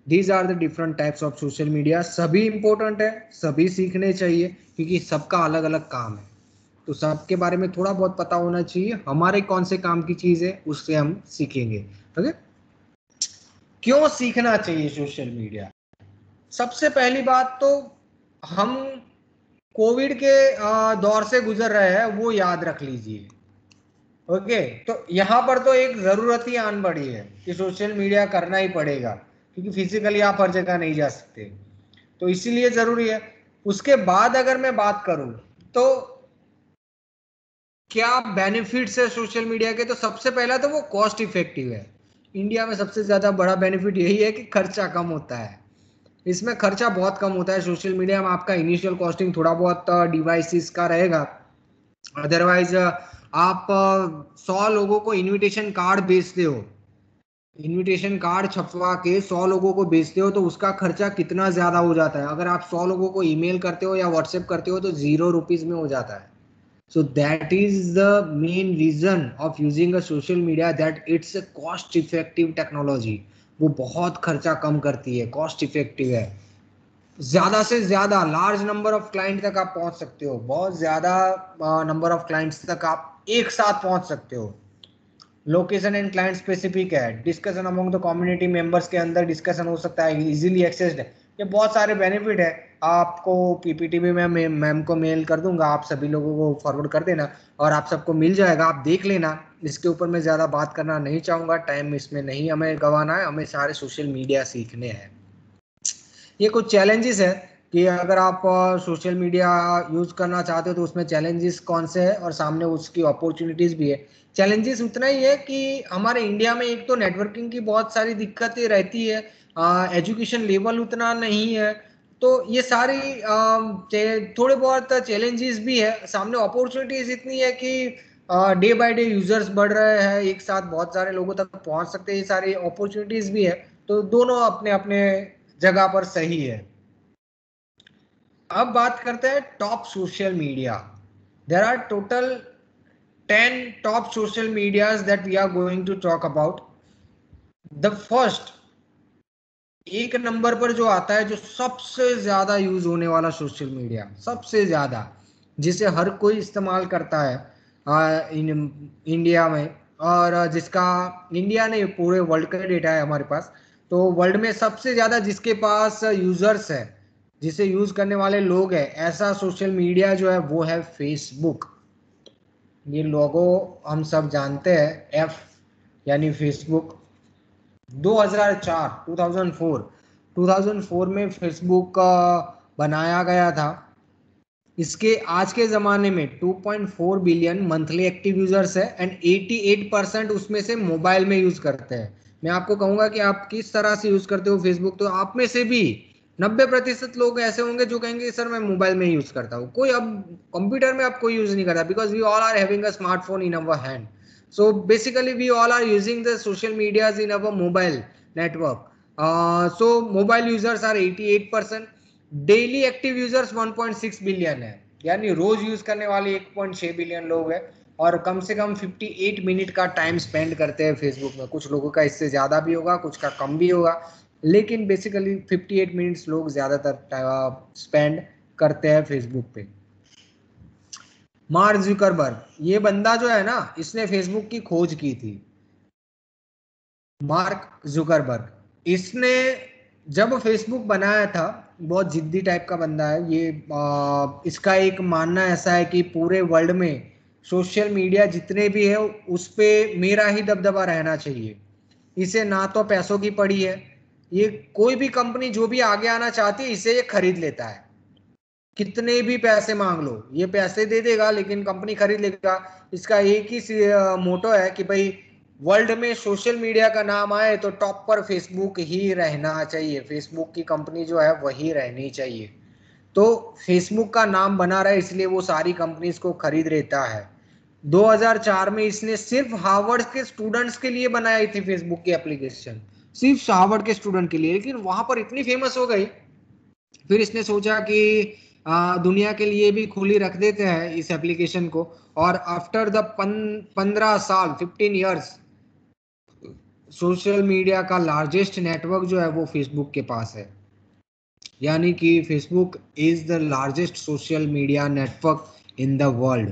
These are the different types of social media. सभी इंपॉर्टेंट है, सभी सीखने चाहिए, क्योंकि सबका अलग अलग काम है, तो सबके बारे में थोड़ा बहुत पता होना चाहिए। हमारे कौन से काम की चीज है उससे हम सीखेंगे। ओके, क्यों सीखना चाहिए सोशल मीडिया? सबसे पहली बात तो हम कोविड के दौर से गुजर रहे हैं, वो याद रख लीजिए। ओके, तो यहाँ पर तो एक जरूरत ही आन पड़ी है कि सोशल मीडिया करना ही पड़ेगा, क्योंकि फिजिकली आप हर जगह नहीं जा सकते, तो इसीलिए जरूरी है। उसके बाद अगर मैं बात करूं तो क्या बेनिफिट्स है सोशल मीडिया के, तो सबसे पहला तो वो कॉस्ट इफेक्टिव है। इंडिया में सबसे ज्यादा बड़ा बेनिफिट यही है कि खर्चा कम होता है, इसमें खर्चा बहुत कम होता है सोशल मीडिया में। आपका इनिशियल कॉस्टिंग थोड़ा बहुत डिवाइसेस का रहेगा, अदरवाइज आप 100 लोगों को इनविटेशन कार्ड भेजते हो, इनविटेशन कार्ड छपवा के 100 लोगों को भेजते हो, तो उसका खर्चा कितना ज्यादा हो जाता है। अगर आप 100 लोगों को ईमेल करते हो या व्हाट्सएप करते हो तो ₹0 में हो जाता है। So that is the main reason of using a social media, that it's a cost effective technology. वो बहुत खर्चा कम करती है, कॉस्ट इफेक्टिव है, ज्यादा से ज्यादा लार्ज नंबर ऑफ क्लाइंट तक आप पहुंच सकते हो, बहुत ज्यादा नंबर ऑफ क्लाइंट्स तक आप एक साथ पहुंच सकते हो। लोकेशन एंड क्लाइंट स्पेसिफिक है, discussion among the community members के अंदर डिस्कशन हो सकता है, इजीली एक्सेस्ड है। ये बहुत सारे बेनिफिट है। आपको पीपीटी भी मैं मैम को मेल कर दूंगा, आप सभी लोगों को फॉरवर्ड कर देना और आप सबको मिल जाएगा, आप देख लेना। इसके ऊपर मैं ज़्यादा बात करना नहीं चाहूँगा, टाइम इसमें नहीं हमें गंवाना है, हमें सारे सोशल मीडिया सीखने हैं। ये कुछ चैलेंजेस है, कि अगर आप सोशल मीडिया यूज करना चाहते हो तो उसमें चैलेंजेस कौन से हैं और सामने उसकी अपॉर्चुनिटीज भी है। चैलेंजेस उतना ही है कि हमारे इंडिया में एक तो नेटवर्किंग की बहुत सारी दिक्कतें रहती है, एजुकेशन लेवल उतना नहीं है, तो ये सारी थोड़े बहुत चैलेंजेस भी है। सामने अपॉर्चुनिटीज इतनी है कि डे बाय डे यूजर्स बढ़ रहे हैं, एक साथ बहुत सारे लोगों तक पहुंच सकते हैं, ये सारी अपॉर्चुनिटीज भी है। तो दोनों अपने अपने जगह पर सही है। अब बात करते हैं top social media. There are total 10 top social medias that we are going to talk about. The first, एक नंबर पर जो आता है, जो सबसे ज्यादा यूज होने वाला सोशल मीडिया, सबसे ज्यादा जिसे हर कोई इस्तेमाल करता है इंडिया में, और जिसका इंडिया ने पूरे वर्ल्ड का डेटा है हमारे पास, तो वर्ल्ड में सबसे ज्यादा जिसके पास यूजर्स है, जिसे यूज करने वाले लोग हैं, ऐसा सोशल मीडिया जो है वो है फेसबुक। ये लोगो हम सब जानते हैं, एफ यानी फेसबुक। 2004 में फेसबुक का बनाया गया था। इसके आज के ज़माने में 2.4 बिलियन मंथली एक्टिव यूजर्स है एंड 88% उसमें से मोबाइल में यूज़ करते हैं। मैं आपको कहूँगा कि आप किस तरह से यूज़ करते हो फेसबुक, तो आप में से भी 90% लोग ऐसे होंगे जो कहेंगे सर मैं मोबाइल में यूज़ करता हूँ। कोई अब कंप्यूटर में आप कोई यूज़ नहीं करता, because we all are having a smartphone in our hand. So basically we all are using the social medias in our mobile network. So mobile users are 88%, daily active users 1.6 billion है, यानी रोज use करने वाले 1.6 billion लोग हैं, और कम से कम 58 minute का time spend करते हैं फेसबुक में। कुछ लोगों का इससे ज़्यादा भी होगा, कुछ का कम भी होगा, लेकिन बेसिकली 58 मिनट्स लोग ज़्यादातर स्पेंड करते हैं फेसबुक पे। मार्क जुकरबर्ग, ये बंदा जो है ना, इसने फेसबुक की खोज की थी। मार्क जुकरबर्ग, इसने जब फेसबुक बनाया था, बहुत जिद्दी टाइप का बंदा है ये। इसका एक मानना ऐसा है कि पूरे वर्ल्ड में सोशल मीडिया जितने भी है उस पे मेरा ही दबदबा रहना चाहिए। इसे ना तो पैसों की पड़ी है, ये कोई भी कंपनी जो भी आगे आना चाहती है इसे ये खरीद लेता है। कितने भी पैसे मांग लो ये पैसे दे देगा, लेकिन कंपनी खरीद लेगा। इसका एक ही मोटो है कि भाई वर्ल्ड में सोशल मीडिया का नाम आए तो टॉप पर फेसबुक ही रहना चाहिए, फेसबुक की कंपनी जो है वही रहनी चाहिए। तो फेसबुक का नाम बना रहा है इसलिए वो सारी कंपनीज को खरीद लेता है। 2004 में इसने सिर्फ हार्वर्ड के स्टूडेंट्स के लिए बनाई थी फेसबुक की एप्लीकेशन, सिर्फ हार्वर्ड के स्टूडेंट के लिए, लेकिन वहां पर इतनी फेमस हो गई, फिर इसने सोचा कि दुनिया के लिए भी खुली रख देते हैं इस एप्लीकेशन को। और आफ्टर द 15 साल 15 इयर्स सोशल मीडिया का लार्जेस्ट नेटवर्क जो है वो फेसबुक के पास है, यानी कि Facebook is the largest social media network in the world.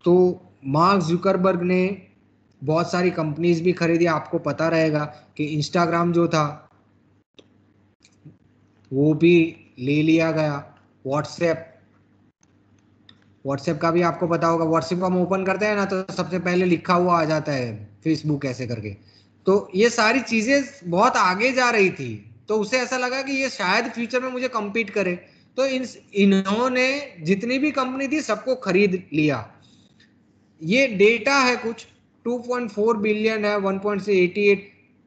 तो मार्क जुकरबर्ग ने बहुत सारी कंपनीज भी खरीदी। आपको पता रहेगा कि इंस्टाग्राम जो था वो भी ले लिया गया। व्हाट्सएप का भी आपको पता होगा, व्हाट्सएप हम ओपन करते हैं ना तो सबसे पहले लिखा हुआ आ जाता है फेसबुक ऐसे करके। तो ये सारी चीजें बहुत आगे जा रही थी, तो उसे ऐसा लगा कि ये शायद फ्यूचर में मुझे कम्पीट करे, तो इन्होंने जितनी भी कंपनी थी सबको खरीद लिया। ये डेटा है कुछ 2.4 बिलियन है, 1.88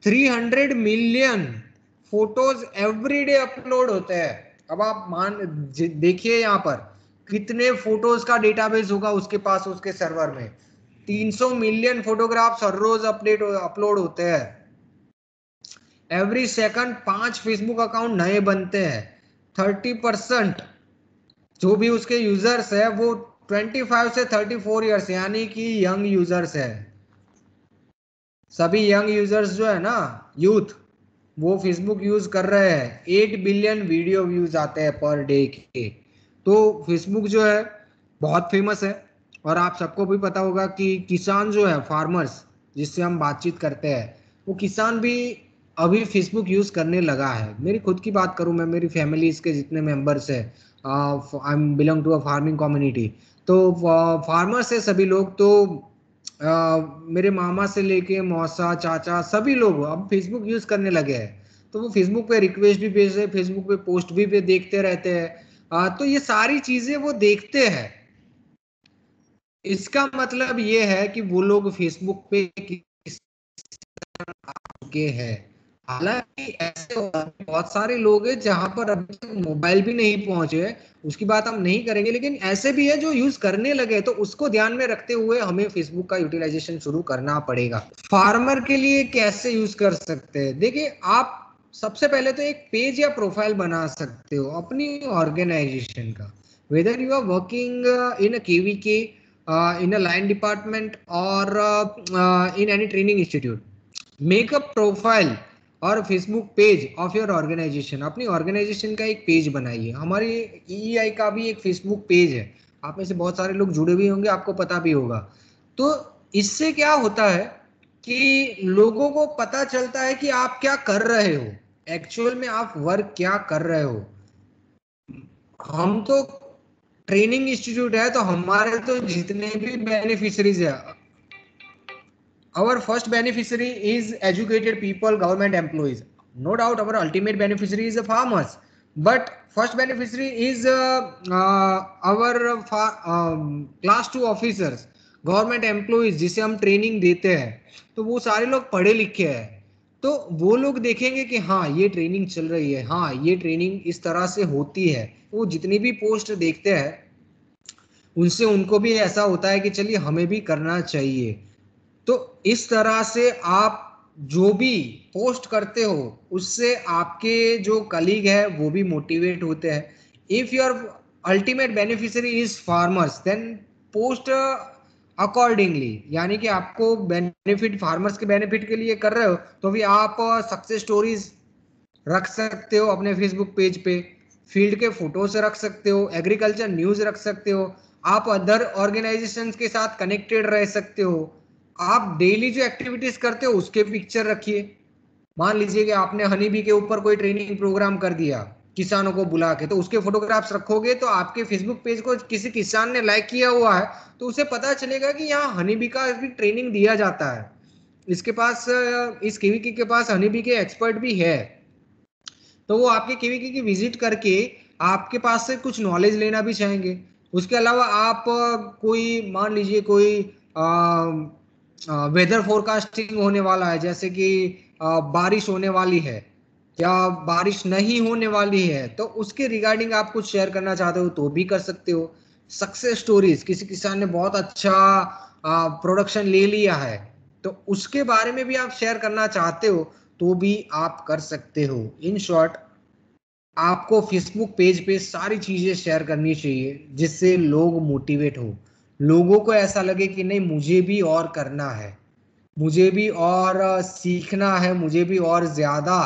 300 मिलियन फोटोज एवरीडे अपलोड होते हैं। अब आप देखिए यहाँ पर कितने फोटोज का डेटाबेस होगा उसके पास, उसके सर्वर में 300 मिलियन फोटोग्राफ्स हर रोज अपलोड होते हैं। एवरी सेकंड 5 फेसबुक अकाउंट नए बनते हैं। 30% जो भी उसके यूजर्स है वो 25 से 34 ईयर्स यानी कि यंग यूजर्स है। सभी यंग यूजर्स जो है ना, यूथ, वो फेसबुक यूज कर रहे हैं। 8 बिलियन वीडियो व्यूज आते हैं पर डे के। तो फेसबुक जो है बहुत फेमस है। और आप सबको भी पता होगा कि किसान जो है, फार्मर्स जिससे हम बातचीत करते हैं, वो किसान भी अभी फेसबुक यूज करने लगा है। मेरी खुद की बात करूं, मैं मेरी फैमिलीज के जितने मेंबर्स है, I am belong to a farming community, तो फार्मर्स है सभी लोग। तो मेरे मामा से लेके मौसा चाचा सभी लोग अब फेसबुक यूज करने लगे हैं। तो वो फेसबुक पे रिक्वेस्ट भी भेज रहे, फेसबुक पे पोस्ट भी पे देखते रहते हैं। तो ये सारी चीजें वो देखते हैं। इसका मतलब ये है कि वो लोग फेसबुक पे किस चुके हैं। हालांकि ऐसे बहुत सारे लोग हैं जहां पर अभी तक मोबाइल भी नहीं पहुंचे, उसकी बात हम नहीं करेंगे, लेकिन ऐसे भी है जो यूज करने लगे, तो उसको ध्यान में रखते हुए हमें फेसबुक का यूटिलाइजेशन शुरू करना पड़ेगा। फार्मर के लिए कैसे यूज कर सकते हैं? देखिए, आप सबसे पहले तो एक पेज या प्रोफाइल बना सकते हो अपनी ऑर्गेनाइजेशन का, whether you are working in a KVK, in a line department or in any training institute. Make a profile और Facebook page of your organisation. अपनी ऑर्गेनाइजेशन का एक पेज बनाइए। हमारी ईईआई का भी एक फेसबुक पेज है, आप में से बहुत सारे लोग जुड़े भी होंगे, आपको पता भी होगा। तो इससे क्या होता है कि लोगों को पता चलता है कि आप क्या कर रहे हो, एक्चुअल में आप वर्क क्या कर रहे हो। हम तो ट्रेनिंग इंस्टीट्यूट है, तो हमारे तो जितने भी बेनिफिशरीज है, our first beneficiary is educated people, government employees. No doubt our ultimate beneficiary is the farmers, but first beneficiary is our class 2 officers, government employees जिसे हम ट्रेनिंग देते हैं। तो वो सारे लोग पढ़े लिखे हैं, तो वो लोग देखेंगे कि हाँ ये ट्रेनिंग चल रही है, हाँ ये ट्रेनिंग इस तरह से होती है। वो जितनी भी पोस्ट देखते हैं उनसे उनको भी ऐसा होता है कि चलिए हमें भी करना चाहिए। तो इस तरह से आप जो भी पोस्ट करते हो उससे आपके जो कलीग है वो भी मोटिवेट होते हैं। If your ultimate beneficiary is farmers, then post accordingly, यानी कि आपको बेनिफिट फार्मर्स के बेनिफिट के लिए कर रहे हो तो भी आप सक्सेस स्टोरीज रख सकते हो अपने फेसबुक पेज पे, फील्ड के फोटोज रख सकते हो, एग्रीकल्चर न्यूज रख सकते हो, आप अदर ऑर्गेनाइजेशंस के साथ कनेक्टेड रह सकते हो। आप डेली जो एक्टिविटीज करते हो उसके पिक्चर रखिए। मान लीजिए कि आपने हनी बी के ऊपर कोई ट्रेनिंग प्रोग्राम कर दिया किसानों को बुला के, तो उसके फोटोग्राफ्स रखोगे तो आपके फेसबुक पेज को किसी किसान ने लाइक किया हुआ है तो उसे पता चलेगा कि यहाँ हनी बी का भी ट्रेनिंग दिया जाता है, इसके पास इस केवीके के पास हनी बी के एक्सपर्ट भी है। तो वो आपके केवीके की विजिट करके आपके पास से कुछ नॉलेज लेना भी चाहेंगे। उसके अलावा आप कोई मान लीजिए कोई वेदर फोरकास्टिंग होने वाला है, जैसे कि बारिश होने वाली है या बारिश नहीं होने वाली है, तो उसके रिगार्डिंग आप कुछ शेयर करना चाहते हो तो भी कर सकते हो। सक्सेस स्टोरीज, किसी किसान ने बहुत अच्छा प्रोडक्शन ले लिया है तो उसके बारे में भी आप शेयर करना चाहते हो तो भी आप कर सकते हो। इन शॉर्ट, आपको फेसबुक पेज पे सारी चीजें शेयर करनी चाहिए जिससे लोग मोटिवेट हो, लोगों को ऐसा लगे कि नहीं मुझे भी और करना है, मुझे भी और सीखना है, मुझे भी और ज्यादा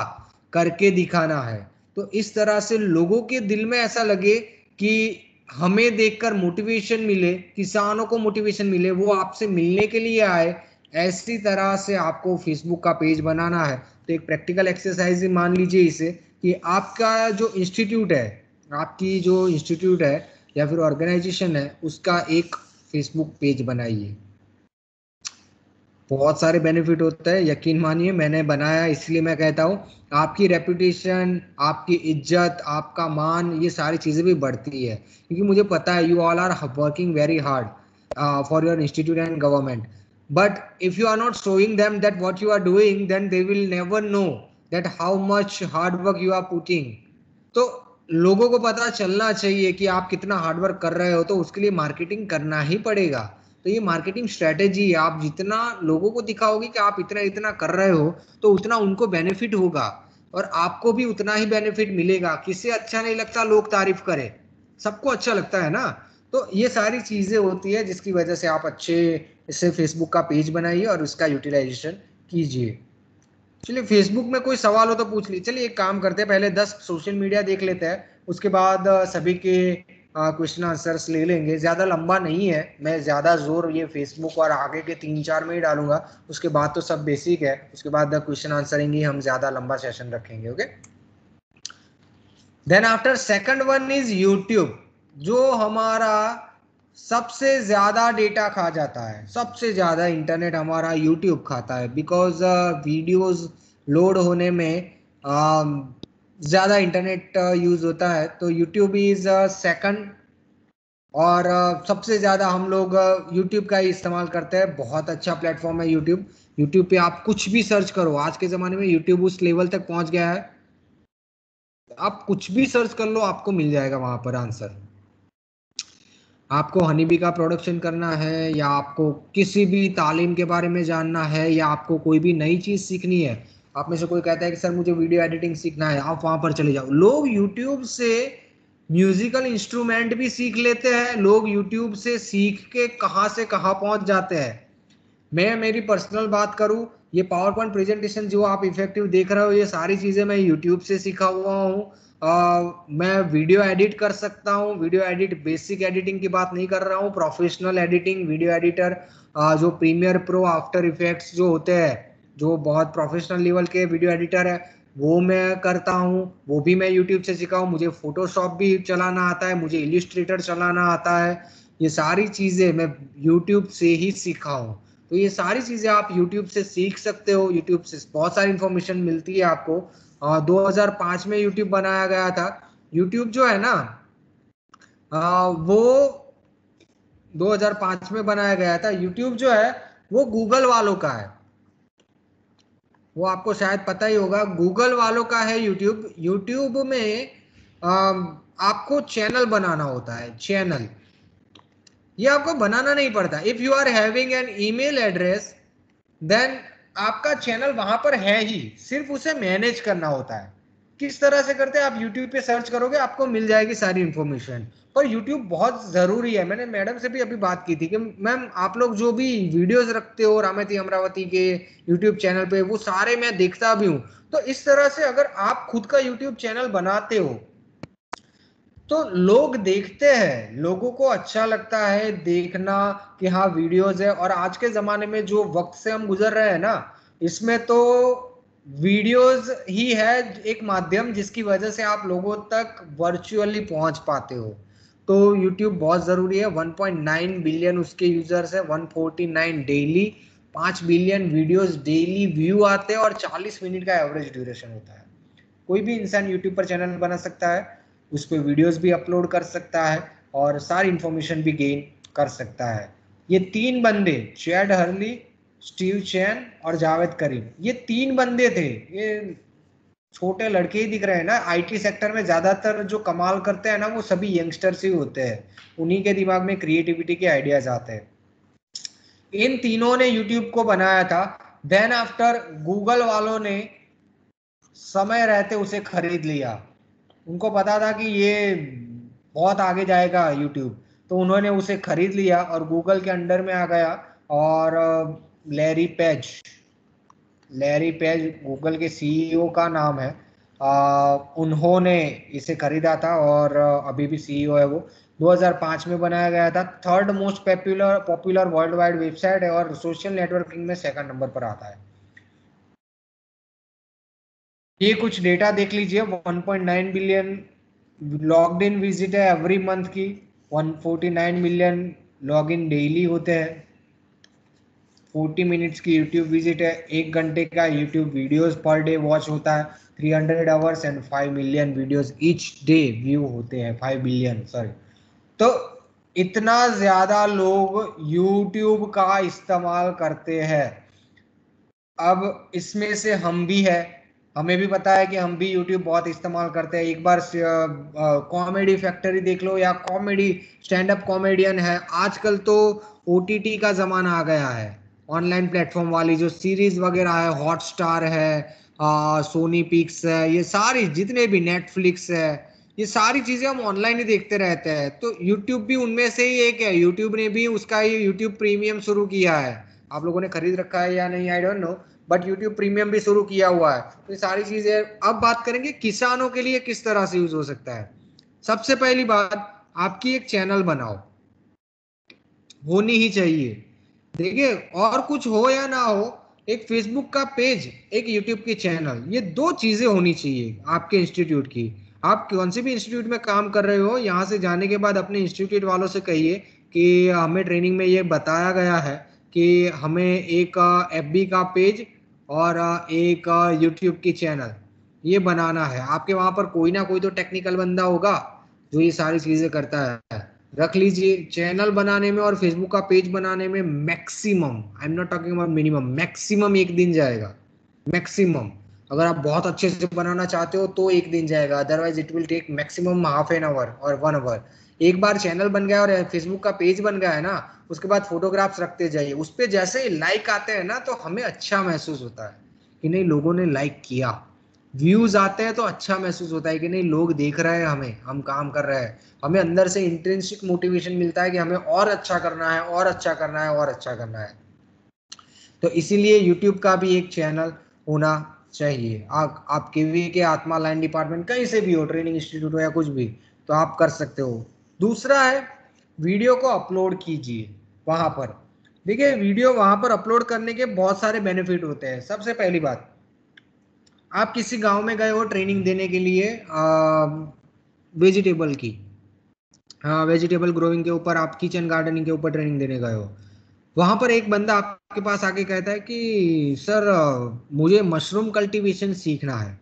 करके दिखाना है। तो इस तरह से लोगों के दिल में ऐसा लगे कि हमें देखकर मोटिवेशन मिले, किसानों को मोटिवेशन मिले, वो आपसे मिलने के लिए आए। ऐसी तरह से आपको फेसबुक का पेज बनाना है। तो एक प्रैक्टिकल एक्सरसाइज मान लीजिए इसे कि आपका जो इंस्टीट्यूट है, आपकी जो इंस्टीट्यूट है या फिर ऑर्गेनाइजेशन है उसका एक फेसबुक पेज बनाइए। बहुत सारे बेनिफिट होता है, यकीन मानिए मैंने बनाया इसलिए मैं कहता हूँ आपकी रेपुटेशन, आपकी इज्जत, आपका मान, ये सारी चीजें भी बढ़ती है क्योंकि मुझे पता है you all are working very hard for your institute and government, but if you are not showing them that what you are doing then they will never know that how much hard work you are putting. तो लोगों को पता चलना चाहिए कि आप कितना hard work कर रहे हो, तो उसके लिए मार्केटिंग करना ही पड़ेगा। तो ये मार्केटिंग स्ट्रेटेजी, आप जितना लोगों को दिखाओगे कि आप इतना इतना कर रहे हो तो उतना उनको बेनिफिट होगा और आपको भी उतना ही बेनिफिट मिलेगा। किसे अच्छा नहीं लगता लोग तारीफ करें, सबको अच्छा लगता है ना। तो ये सारी चीजें होती है जिसकी वजह से आप अच्छे इससे फेसबुक का पेज बनाइए और उसका यूटिलाइजेशन कीजिए। चलिए, फेसबुक में कोई सवाल हो तो पूछ लीजिए। चलिए एक काम करते हैं, पहले 10 सोशल मीडिया देख लेते हैं, उसके बाद सभी के क्वेश्चन आंसर्स ले लेंगे। ज्यादा लंबा नहीं है, मैं ज्यादा जोर ये फेसबुक और आगे के 3-4 में ही डालूंगा, उसके बाद तो सब बेसिक है, उसके बाद क्वेश्चन आंसरिंग ही हम ज्यादा लंबा सेशन रखेंगे। Okay, then after second one is YouTube, जो हमारा सबसे ज्यादा डेटा खा जाता है, सबसे ज्यादा इंटरनेट हमारा यूट्यूब खाता है बिकॉज वीडियोस लोड होने में ज़्यादा इंटरनेट यूज़ होता है, तो यूट्यूब इज़ सेकंड। और सबसे ज़्यादा हम लोग यूट्यूब का ही इस्तेमाल करते हैं। बहुत अच्छा प्लेटफॉर्म है यूट्यूब। यूट्यूब पे आप कुछ भी सर्च करो, आज के ज़माने में यूट्यूब उस लेवल तक पहुंच गया है, आप कुछ भी सर्च कर लो आपको मिल जाएगा वहां पर आंसर। आपको हनी बी का प्रोडक्शन करना है, या आपको किसी भी तालीम के बारे में जानना है, या आपको कोई भी नई चीज़ सीखनी है, आप में से कोई कहता है कि सर मुझे वीडियो एडिटिंग सीखना है, आप वहां पर चले जाओ। लोग यूट्यूब से म्यूजिकल इंस्ट्रूमेंट भी सीख लेते हैं, लोग यूट्यूब से सीख के कहाँ से कहाँ पहुंच जाते हैं। मैं मेरी पर्सनल बात करूं, ये पावर पॉइंट प्रेजेंटेशन जो आप इफेक्टिव देख रहे हो, ये सारी चीज़ें मैं यूट्यूब से सीखा हुआ हूँ। मैं वीडियो एडिट कर सकता हूँ। वीडियो एडिट, बेसिक एडिटिंग की बात नहीं कर रहा हूँ, प्रोफेशनल एडिटिंग, वीडियो एडिटर जो प्रीमियर प्रो, आफ्टर इफेक्ट्स जो होते हैं, जो बहुत प्रोफेशनल लेवल के वीडियो एडिटर है, वो मैं करता हूँ, वो भी मैं यूट्यूब से सीखा हूँ। मुझे फोटोशॉप भी चलाना आता है, मुझे इलिस्ट्रेटर चलाना आता है। ये सारी चीज़ें मैं यूट्यूब से ही सीखा हूँ। तो ये सारी चीज़ें आप यूट्यूब से सीख सकते हो। यूट्यूब से बहुत सारी इंफॉर्मेशन मिलती है आपको। 2005 में यूट्यूब बनाया गया था। यूट्यूब जो है ना, वो 2005 में बनाया गया था। यूट्यूब जो है वो गूगल वालों का है, वो आपको शायद पता ही होगा, गूगल वालों का है यूट्यूब। यूट्यूब में आपको चैनल बनाना होता है, चैनल। ये आपको बनाना नहीं पड़ता। If you are having an email address, then आपका चैनल वहां पर है ही, सिर्फ उसे मैनेज करना होता है। किस तरह से करते हैं, आप यूट्यूब पे सर्च करोगे आपको मिल जाएगी सारी इंफॉर्मेशन। पर यूट्यूब बहुत जरूरी है। मैंने मैडम से भी अभी बात की थी कि मैम आप लोग जो भी वीडियोस रखते हो रामेती अमरावती के यूट्यूब चैनल पे, वो सारे मैं देखता भी हूँ। तो इस तरह से अगर आप खुद का यूट्यूब चैनल बनाते हो तो लोग देखते हैं, लोगों को अच्छा लगता है देखना कि हाँ वीडियोस है। और आज के जमाने में जो वक्त से हम गुजर रहे हैं ना, इसमें तो वीडियोस ही है एक माध्यम जिसकी वजह से आप लोगों तक वर्चुअली पहुंच पाते हो। तो यूट्यूब बहुत जरूरी है। 1.9 बिलियन उसके यूजर्स है, 149 daily, 5 billion videos daily view आते हैं, और 40 मिनट का एवरेज ड्यूरेशन होता है। कोई भी इंसान यूट्यूब पर चैनल बना सकता है, उस पर वीडियोस भी अपलोड कर सकता है, और सारी इंफॉर्मेशन भी गेन कर सकता है। ये तीन बंदे, चैड हर्ली, स्टीव चैन और जावेद करीम, ये तीन बंदे थे। ये छोटे लड़के ही दिख रहे हैं ना, आईटी सेक्टर में ज्यादातर जो कमाल करते हैं ना, वो सभी यंगस्टर्स ही होते हैं। उन्हीं के दिमाग में क्रिएटिविटी के आइडियाज आते हैं। इन तीनों ने यूट्यूब को बनाया था। देन आफ्टर गूगल वालों ने समय रहते उसे खरीद लिया। उनको पता था कि ये बहुत आगे जाएगा यूट्यूब, तो उन्होंने उसे खरीद लिया और गूगल के अंडर में आ गया। और Larry page, Larry page Google के सीईओ का नाम है। उन्होंने इसे खरीदा था, और अभी भी सीईओ है वो। 2005 में बनाया गया था। Third most popular world wide website है, और सोशल नेटवर्किंग में सेकंड नंबर पर आता है। ये कुछ डेटा देख लीजिए। 1.9 बिलियन लॉग्ड इन विजिट है एवरी मंथ की, 149 मिलियन लॉग इन डेली होते हैं, 40 मिनट्स की यूट्यूब विजिट है, 1 घंटे का YouTube videos per day watch होता है, 300 hours and 5 million videos each day view होते हैं, 5 बिलियन सॉरी। तो इतना ज्यादा लोग यूट्यूब का इस्तेमाल करते हैं। अब इसमें से हम भी है, हमें भी पता है कि हम भी YouTube बहुत इस्तेमाल करते हैं। एक बार कॉमेडी फैक्ट्री देख लो, या कॉमेडी स्टैंड अप कॉमेडियन है। आजकल तो OTT का जमाना आ गया है, ऑनलाइन प्लेटफॉर्म वाली जो सीरीज वगैरह है, हॉटस्टार है, सोनी पिक्स है, ये सारी जितने भी नेटफ्लिक्स है, ये सारी चीजें हम ऑनलाइन ही देखते रहते हैं। तो यूट्यूब भी उनमें से ही एक है। यूट्यूब ने भी उसका ये यूट्यूब प्रीमियम शुरू किया है। आप लोगों ने खरीद रखा है या नहीं I don't know, but YouTube premium भी शुरू किया हुआ है। तो ये सारी चीजें। अब बात करेंगे किसानों के लिए किस तरह से यूज हो सकता है। सबसे पहली बात, आपकी एक चैनल बनाओ, होनी ही चाहिए। देखिए, और कुछ हो या ना हो, एक फेसबुक का पेज, एक यूट्यूब की चैनल, ये दो चीजें होनी चाहिए आपके इंस्टीट्यूट की। आप कौन से भी इंस्टीट्यूट में काम कर रहे हो, यहाँ से जाने के बाद अपने इंस्टीट्यूट वालों से कहिए कि हमें ट्रेनिंग में ये बताया गया है कि हमें एक FB का पेज और एक यूट्यूब की चैनल, ये बनाना है, आपके वहां पर कोई ना कोई तो टेक्निकल बंदा होगा जो ये सारी चीजें करता है। रख लीजिए, चैनल बनाने में और फेसबुक का पेज बनाने में maximum, I am not talking about minimum, maximum एक दिन जाएगा, मैक्सिमम। अगर आप बहुत अच्छे से बनाना चाहते हो तो एक दिन जाएगा, otherwise it will take maximum half an hour और 1 आवर। एक बार चैनल बन गया और फेसबुक का पेज बन गया है ना, उसके बाद फोटोग्राफ्स रखते जाइए, उस पर जैसे ही लाइक आते हैं ना तो हमें अच्छा महसूस होता है कि नहीं लोगों ने लाइक किया, व्यूज आते हैं तो अच्छा महसूस होता है कि नहीं लोग देख रहे हैं हमें, हम काम कर रहे हैं, हमें अंदर से इंट्रिंसिक मोटिवेशन मिलता है कि हमें और अच्छा करना है और अच्छा करना है और अच्छा करना है। तो इसीलिए यूट्यूब का भी एक चैनल होना चाहिए। आप केवी के आत्मा लाइन डिपार्टमेंट कहीं से भी हो, ट्रेनिंग इंस्टीट्यूट हो या कुछ भी, तो आप कर सकते हो। दूसरा है वीडियो को अपलोड कीजिए वहां पर। देखिए वीडियो वहां पर अपलोड करने के बहुत सारे बेनिफिट होते हैं। सबसे पहली बात, आप किसी गांव में गए हो ट्रेनिंग देने के लिए वेजिटेबल की, हाँ वेजिटेबल ग्रोइंग के ऊपर, आप किचन गार्डनिंग के ऊपर ट्रेनिंग देने गए हो, वहां पर एक बंदा आपके पास आके कहता है कि सर मुझे मशरूम कल्टीवेशन सीखना है।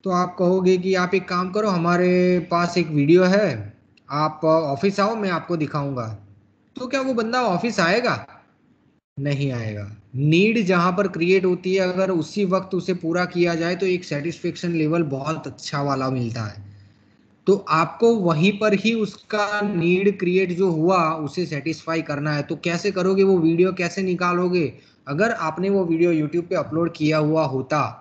तो आप कहोगे कि आप एक काम करो, हमारे पास एक वीडियो है, आप ऑफिस आओ मैं आपको दिखाऊंगा। तो क्या वो बंदा ऑफिस आएगा? नहीं आएगा। नीड जहां पर क्रिएट होती है, अगर उसी वक्त उसे पूरा किया जाए तो एक सेटिस्फेक्शन लेवल बहुत अच्छा वाला मिलता है। तो आपको वहीं पर ही उसका नीड क्रिएट जो हुआ उसे सेटिस्फाई करना है। तो कैसे करोगे, वो वीडियो कैसे निकालोगे? अगर आपने वो वीडियो यूट्यूब पे अपलोड किया हुआ होता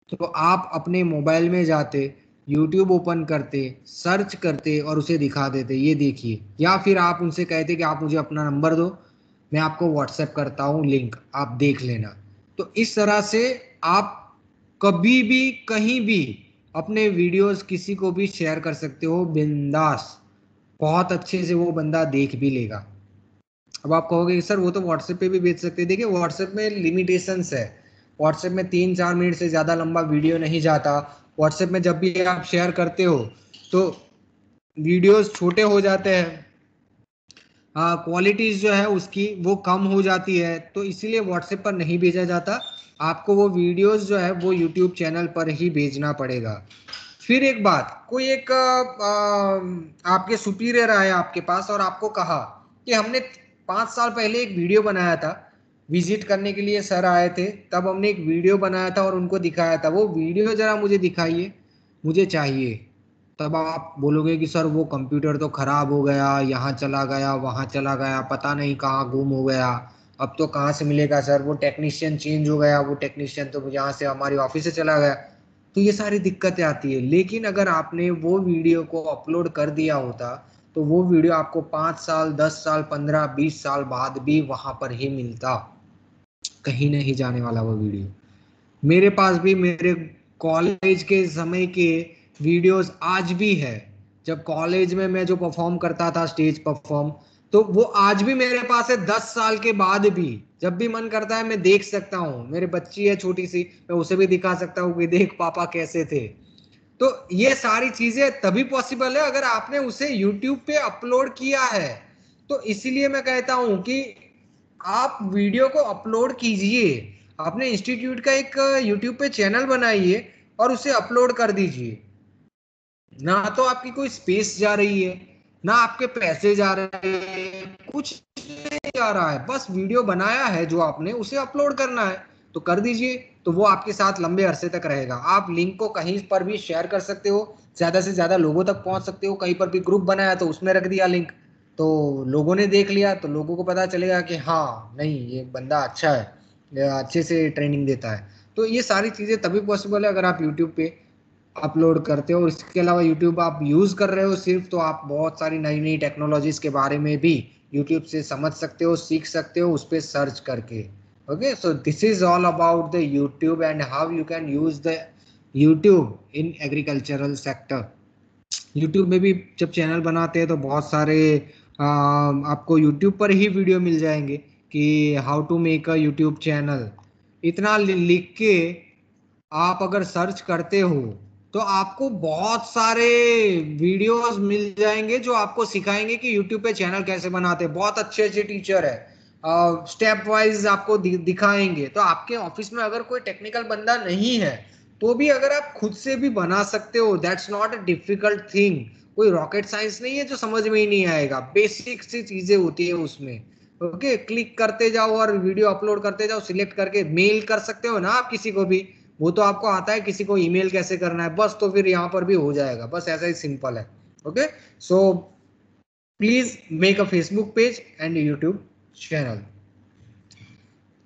तो आप अपने मोबाइल में जाते, यूट्यूब ओपन करते, सर्च करते और उसे दिखा देते, ये देखिए। या फिर आप उनसे कहते कि आप मुझे अपना नंबर दो, मैं आपको व्हाट्सएप करता हूँ लिंक, आप देख लेना। तो इस तरह से आप कभी भी कहीं भी अपने वीडियोस किसी को भी शेयर कर सकते हो बिंदास, बहुत अच्छे से वो बंदा देख भी लेगा। अब आप कहोगे सर वो तो व्हाट्सएप पे भी भेज सकते हैं। देखिए व्हाट्सएप में लिमिटेशंस है, व्हाट्सएप में 3-4 मिनट से ज़्यादा लंबा वीडियो नहीं जाता। व्हाट्सएप में जब भी आप शेयर करते हो तो वीडियोस छोटे हो जाते हैं, क्वालिटीज जो है उसकी वो कम हो जाती है, तो इसीलिए व्हाट्सएप पर नहीं भेजा जाता। आपको वो वीडियोस जो है वो यूट्यूब चैनल पर ही भेजना पड़ेगा। फिर एक बात, कोई एक आपके सुपीरियर आए आपके पास और आपको कहा कि हमने 5 साल पहले एक वीडियो बनाया था, विजिट करने के लिए सर आए थे, तब हमने एक वीडियो बनाया था और उनको दिखाया था, वो वीडियो जरा मुझे दिखाइए, मुझे चाहिए। तब आप बोलोगे कि सर वो कंप्यूटर तो खराब हो गया, यहाँ चला गया वहाँ चला गया, पता नहीं कहाँ गुम हो गया, अब तो कहाँ से मिलेगा सर, वो टेक्नीशियन चेंज हो गया, वो टेक्नीशियन तो यहाँ से हमारी ऑफिस से चला गया। तो ये सारी दिक्कतें आती है। लेकिन अगर आपने वो वीडियो को अपलोड कर दिया होता तो वो वीडियो आपको 5 साल, 10 साल, 15-20 साल बाद भी वहां पर ही मिलता, कहीं नहीं जाने वाला वो वीडियो। मेरे पास भी मेरे कॉलेज के समय के वीडियोस आज भी है। जब कॉलेज में मैं जो परफॉर्म करता था स्टेज परफॉर्म, तो वो आज भी मेरे पास है, 10 साल के बाद भी जब भी मन करता है मैं देख सकता हूँ। मेरे बच्ची है छोटी सी, मैं उसे भी दिखा सकता हूँ कि देख पापा कैसे थे। तो ये सारी चीजें तभी पॉसिबल है अगर आपने उसे यूट्यूब पे अपलोड किया है। तो इसीलिए मैं कहता हूं कि आप वीडियो को अपलोड कीजिए, अपने इंस्टीट्यूट का एक यूट्यूब पे चैनल बनाइए और उसे अपलोड कर दीजिए। ना तो आपकी कोई स्पेस जा रही है, ना आपके पैसे जा रहे हैं, कुछ नहीं जा रहा है, बस वीडियो बनाया है जो आपने उसे अपलोड करना है तो कर दीजिए। तो वो आपके साथ लंबे अरसे तक रहेगा। आप लिंक को कहीं पर भी शेयर कर सकते हो, ज्यादा से ज्यादा लोगों तक पहुंच सकते हो। कहीं पर भी ग्रुप बनाया तो उसमें रख दिया लिंक, तो लोगों ने देख लिया तो लोगों को पता चलेगा कि हाँ नहीं ये बंदा अच्छा है, ये अच्छे से ट्रेनिंग देता है। तो ये सारी चीजें तभी पॉसिबल है अगर आप यूट्यूब पे अपलोड करते हो। और इसके अलावा यूट्यूब आप यूज कर रहे हो सिर्फ, तो आप बहुत सारी नई नई टेक्नोलॉजीज के बारे में भी यूट्यूब से समझ सकते हो, सीख सकते हो उस पर सर्च करके। Okay, so this is all about the YouTube and how you can use the YouTube in agricultural sector. YouTube में भी जब चैनल बनाते हैं तो बहुत सारे आपको यूट्यूब पर ही वीडियो मिल जाएंगे कि how to make a YouTube channel. इतना लिख के आप अगर सर्च करते हो तो आपको बहुत सारे वीडियोस मिल जाएंगे जो आपको सिखाएंगे कि यूट्यूब पे चैनल कैसे बनाते हैं। बहुत अच्छे अच्छे टीचर है, स्टेप वाइज आपको दिखाएंगे। तो आपके ऑफिस में अगर कोई टेक्निकल बंदा नहीं है तो भी अगर आप खुद से भी बना सकते हो, that's not a difficult thing. कोई रॉकेट साइंस नहीं है जो समझ में ही नहीं आएगा, बेसिक सी चीजें होती है उसमें। ओके, क्लिक करते जाओ और वीडियो अपलोड करते जाओ, सिलेक्ट करके मेल कर सकते हो ना आप किसी को भी, वो तो आपको आता है किसी को ईमेल कैसे करना है बस, तो फिर यहाँ पर भी हो जाएगा, बस ऐसा ही सिंपल है। Okay, so please make a Facebook page and YouTube channel.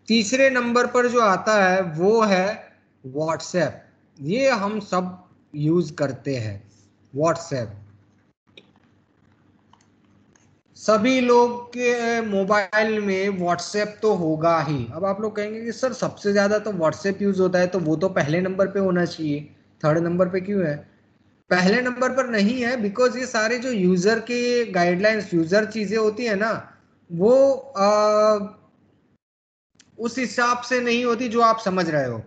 तीसरे नंबर पर जो आता है वो है व्हाट्सएप। ये हम सब यूज करते हैं व्हाट्सएप, सभी लोग के मोबाइल में व्हाट्सएप तो होगा ही। अब आप लोग कहेंगे कि सर सबसे ज्यादा तो व्हाट्सएप यूज होता है, तो वो तो पहले नंबर पे होना चाहिए, थर्ड नंबर पे क्यों है? पहले नंबर पर नहीं है, बिकॉज ये सारे जो यूजर के गाइडलाइंस, यूजर चीजें होती है ना, वो उस हिसाब से नहीं होती जो आप समझ रहे हो।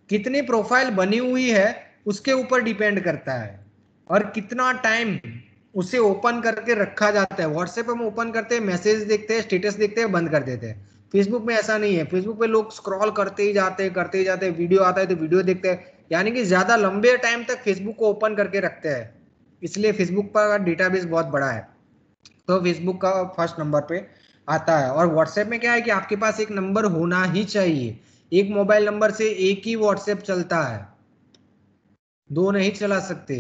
कितनी प्रोफाइल बनी हुई है उसके ऊपर डिपेंड करता है, और कितना टाइम उसे ओपन करके रखा जाता है। व्हाट्सएप हम ओपन करते हैं, मैसेज देखते हैं, स्टेटस देखते हैं, बंद कर देते हैं। फेसबुक में ऐसा नहीं है, फेसबुक पे लोग स्क्रॉल करते ही जाते हैं, करते ही जाते हैं, वीडियो आता है तो वीडियो देखते हैं, यानी कि ज्यादा लंबे टाइम तक फेसबुक को ओपन करके रखते हैं। इसलिए फेसबुक का डेटाबेस बहुत बड़ा है, तो फेसबुक का फर्स्ट नंबर पे आता है। और व्हाट्सएप में क्या है कि आपके पास एक नंबर होना ही चाहिए। एक मोबाइल नंबर से एक ही व्हाट्सएप चलता है, दो नहीं चला सकते।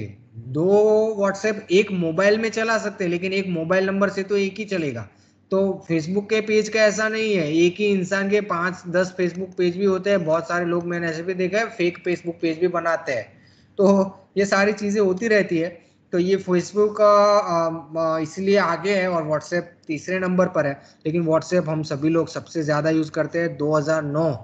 दो व्हाट्सएप एक मोबाइल में चला सकते हैं, लेकिन एक मोबाइल नंबर से तो एक ही चलेगा। तो फेसबुक के पेज का ऐसा नहीं है, एक ही इंसान के 5-10 फेसबुक पेज भी होते हैं। बहुत सारे लोग मैंने ऐसे भी देखा है फेक फेसबुक पेज भी बनाते हैं। तो ये सारी चीजें होती रहती है। तो ये फेसबुक इसलिए आगे है और व्हाट्सएप तीसरे नंबर पर है। लेकिन व्हाट्सएप हम सभी लोग सबसे ज्यादा यूज करते हैं। 2009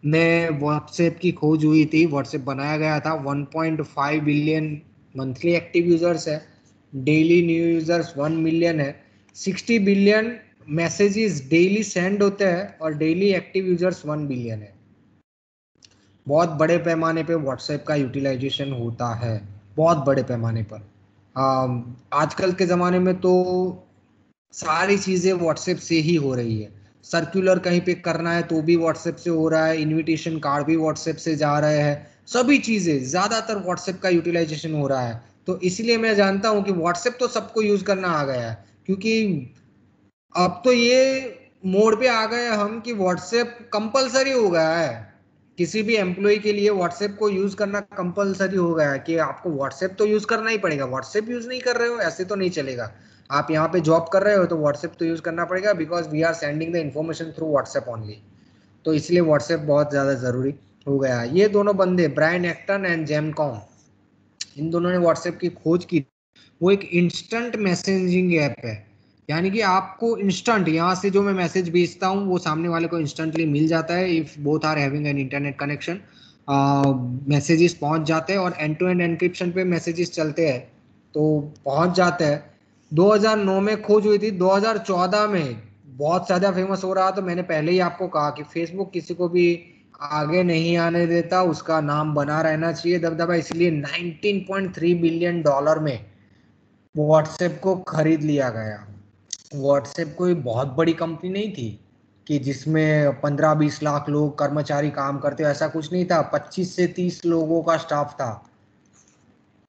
में व्हाट्सएप की खोज हुई थी, व्हाट्सएप बनाया गया था। 1.5 बिलियन मंथली एक्टिव यूजर्स है, डेली न्यू यूजर्स 1 मिलियन है, 60 बिलियन मैसेजेस डेली सेंड होते हैं, और डेली एक्टिव यूजर्स 1 बिलियन है। बहुत बड़े पैमाने पे व्हाट्सएप का यूटिलाइजेशन होता है, बहुत बड़े पैमाने पर। आजकल के ज़माने में तो सारी चीज़ें व्हाट्सएप से ही हो रही है। सर्कुलर कहीं पे करना है तो भी व्हाट्सएप से हो रहा है, इनविटेशन कार्ड भी व्हाट्सएप से जा रहे हैं, सभी चीज़ें ज़्यादातर व्हाट्सएप का यूटिलाइजेशन हो रहा है। तो इसलिए मैं जानता हूँ कि व्हाट्सएप तो सबको यूज़ करना आ गया है, क्योंकि अब तो ये मोड पे आ गए हम कि व्हाट्सएप कंपलसरी हो गया है। किसी भी एम्प्लॉय के लिए व्हाट्सएप को यूज करना कंपलसरी हो गया है कि आपको व्हाट्सएप तो यूज करना ही पड़ेगा। व्हाट्सएप यूज नहीं कर रहे हो ऐसे तो नहीं चलेगा। आप यहाँ पे जॉब कर रहे हो तो व्हाट्सएप तो यूज करना पड़ेगा, because we are sending the information through WhatsApp only. तो इसलिए व्हाट्सएप बहुत ज्यादा जरूरी हो गया है। ये दोनों बंदे ब्रायन एक्टन एंड जेमकॉम, इन दोनों ने व्हाट्सएप की खोज की। वो एक इंस्टेंट मैसेजिंग ऐप है, यानी कि आपको इंस्टेंट यहाँ से जो मैं मैसेज भेजता हूँ वो सामने वाले को इंस्टेंटली मिल जाता है, if both are having an internet connection. Messages पहुंच जाते हैं, और एंड टू एंड एनक्रिप्शन पे मैसेजेस चलते हैं, तो पहुंच जाते हैं। 2009 में खोज हुई थी, 2014 में बहुत ज़्यादा फेमस हो रहा। तो मैंने पहले ही आपको कहा कि फेसबुक किसी को भी आगे नहीं आने देता, उसका नाम बना रहना चाहिए दबदबा। इसलिए 19.3 बिलियन डॉलर में व्हाट्सएप को खरीद लिया गया। व्हाट्सएप कोई बहुत बड़ी कंपनी नहीं थी कि जिसमें 15-20 लाख लोग कर्मचारी काम करते, ऐसा कुछ नहीं था। 25 से 30 लोगों का स्टाफ था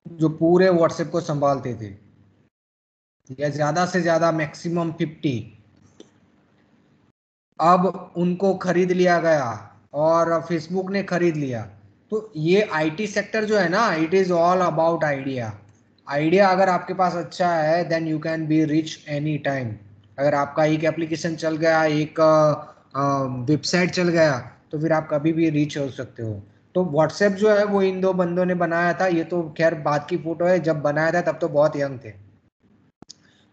जो पूरे व्हाट्सएप को संभालते थे, या ज्यादा से ज्यादा मैक्सिमम 50। अब उनको खरीद लिया गया और फेसबुक ने खरीद लिया। तो ये आईटी सेक्टर जो है ना, it is all about idea. Idea अगर आपके पास अच्छा है then you can be rich any time. अगर आपका एक एप्लीकेशन चल गया, एक वेबसाइट चल गया, तो फिर आप कभी भी रिच हो सकते हो। तो व्हाट्सएप जो है वो इन दो बंदों ने बनाया था। ये तो खैर बात की फोटो है, जब बनाया था तब तो बहुत यंग थे।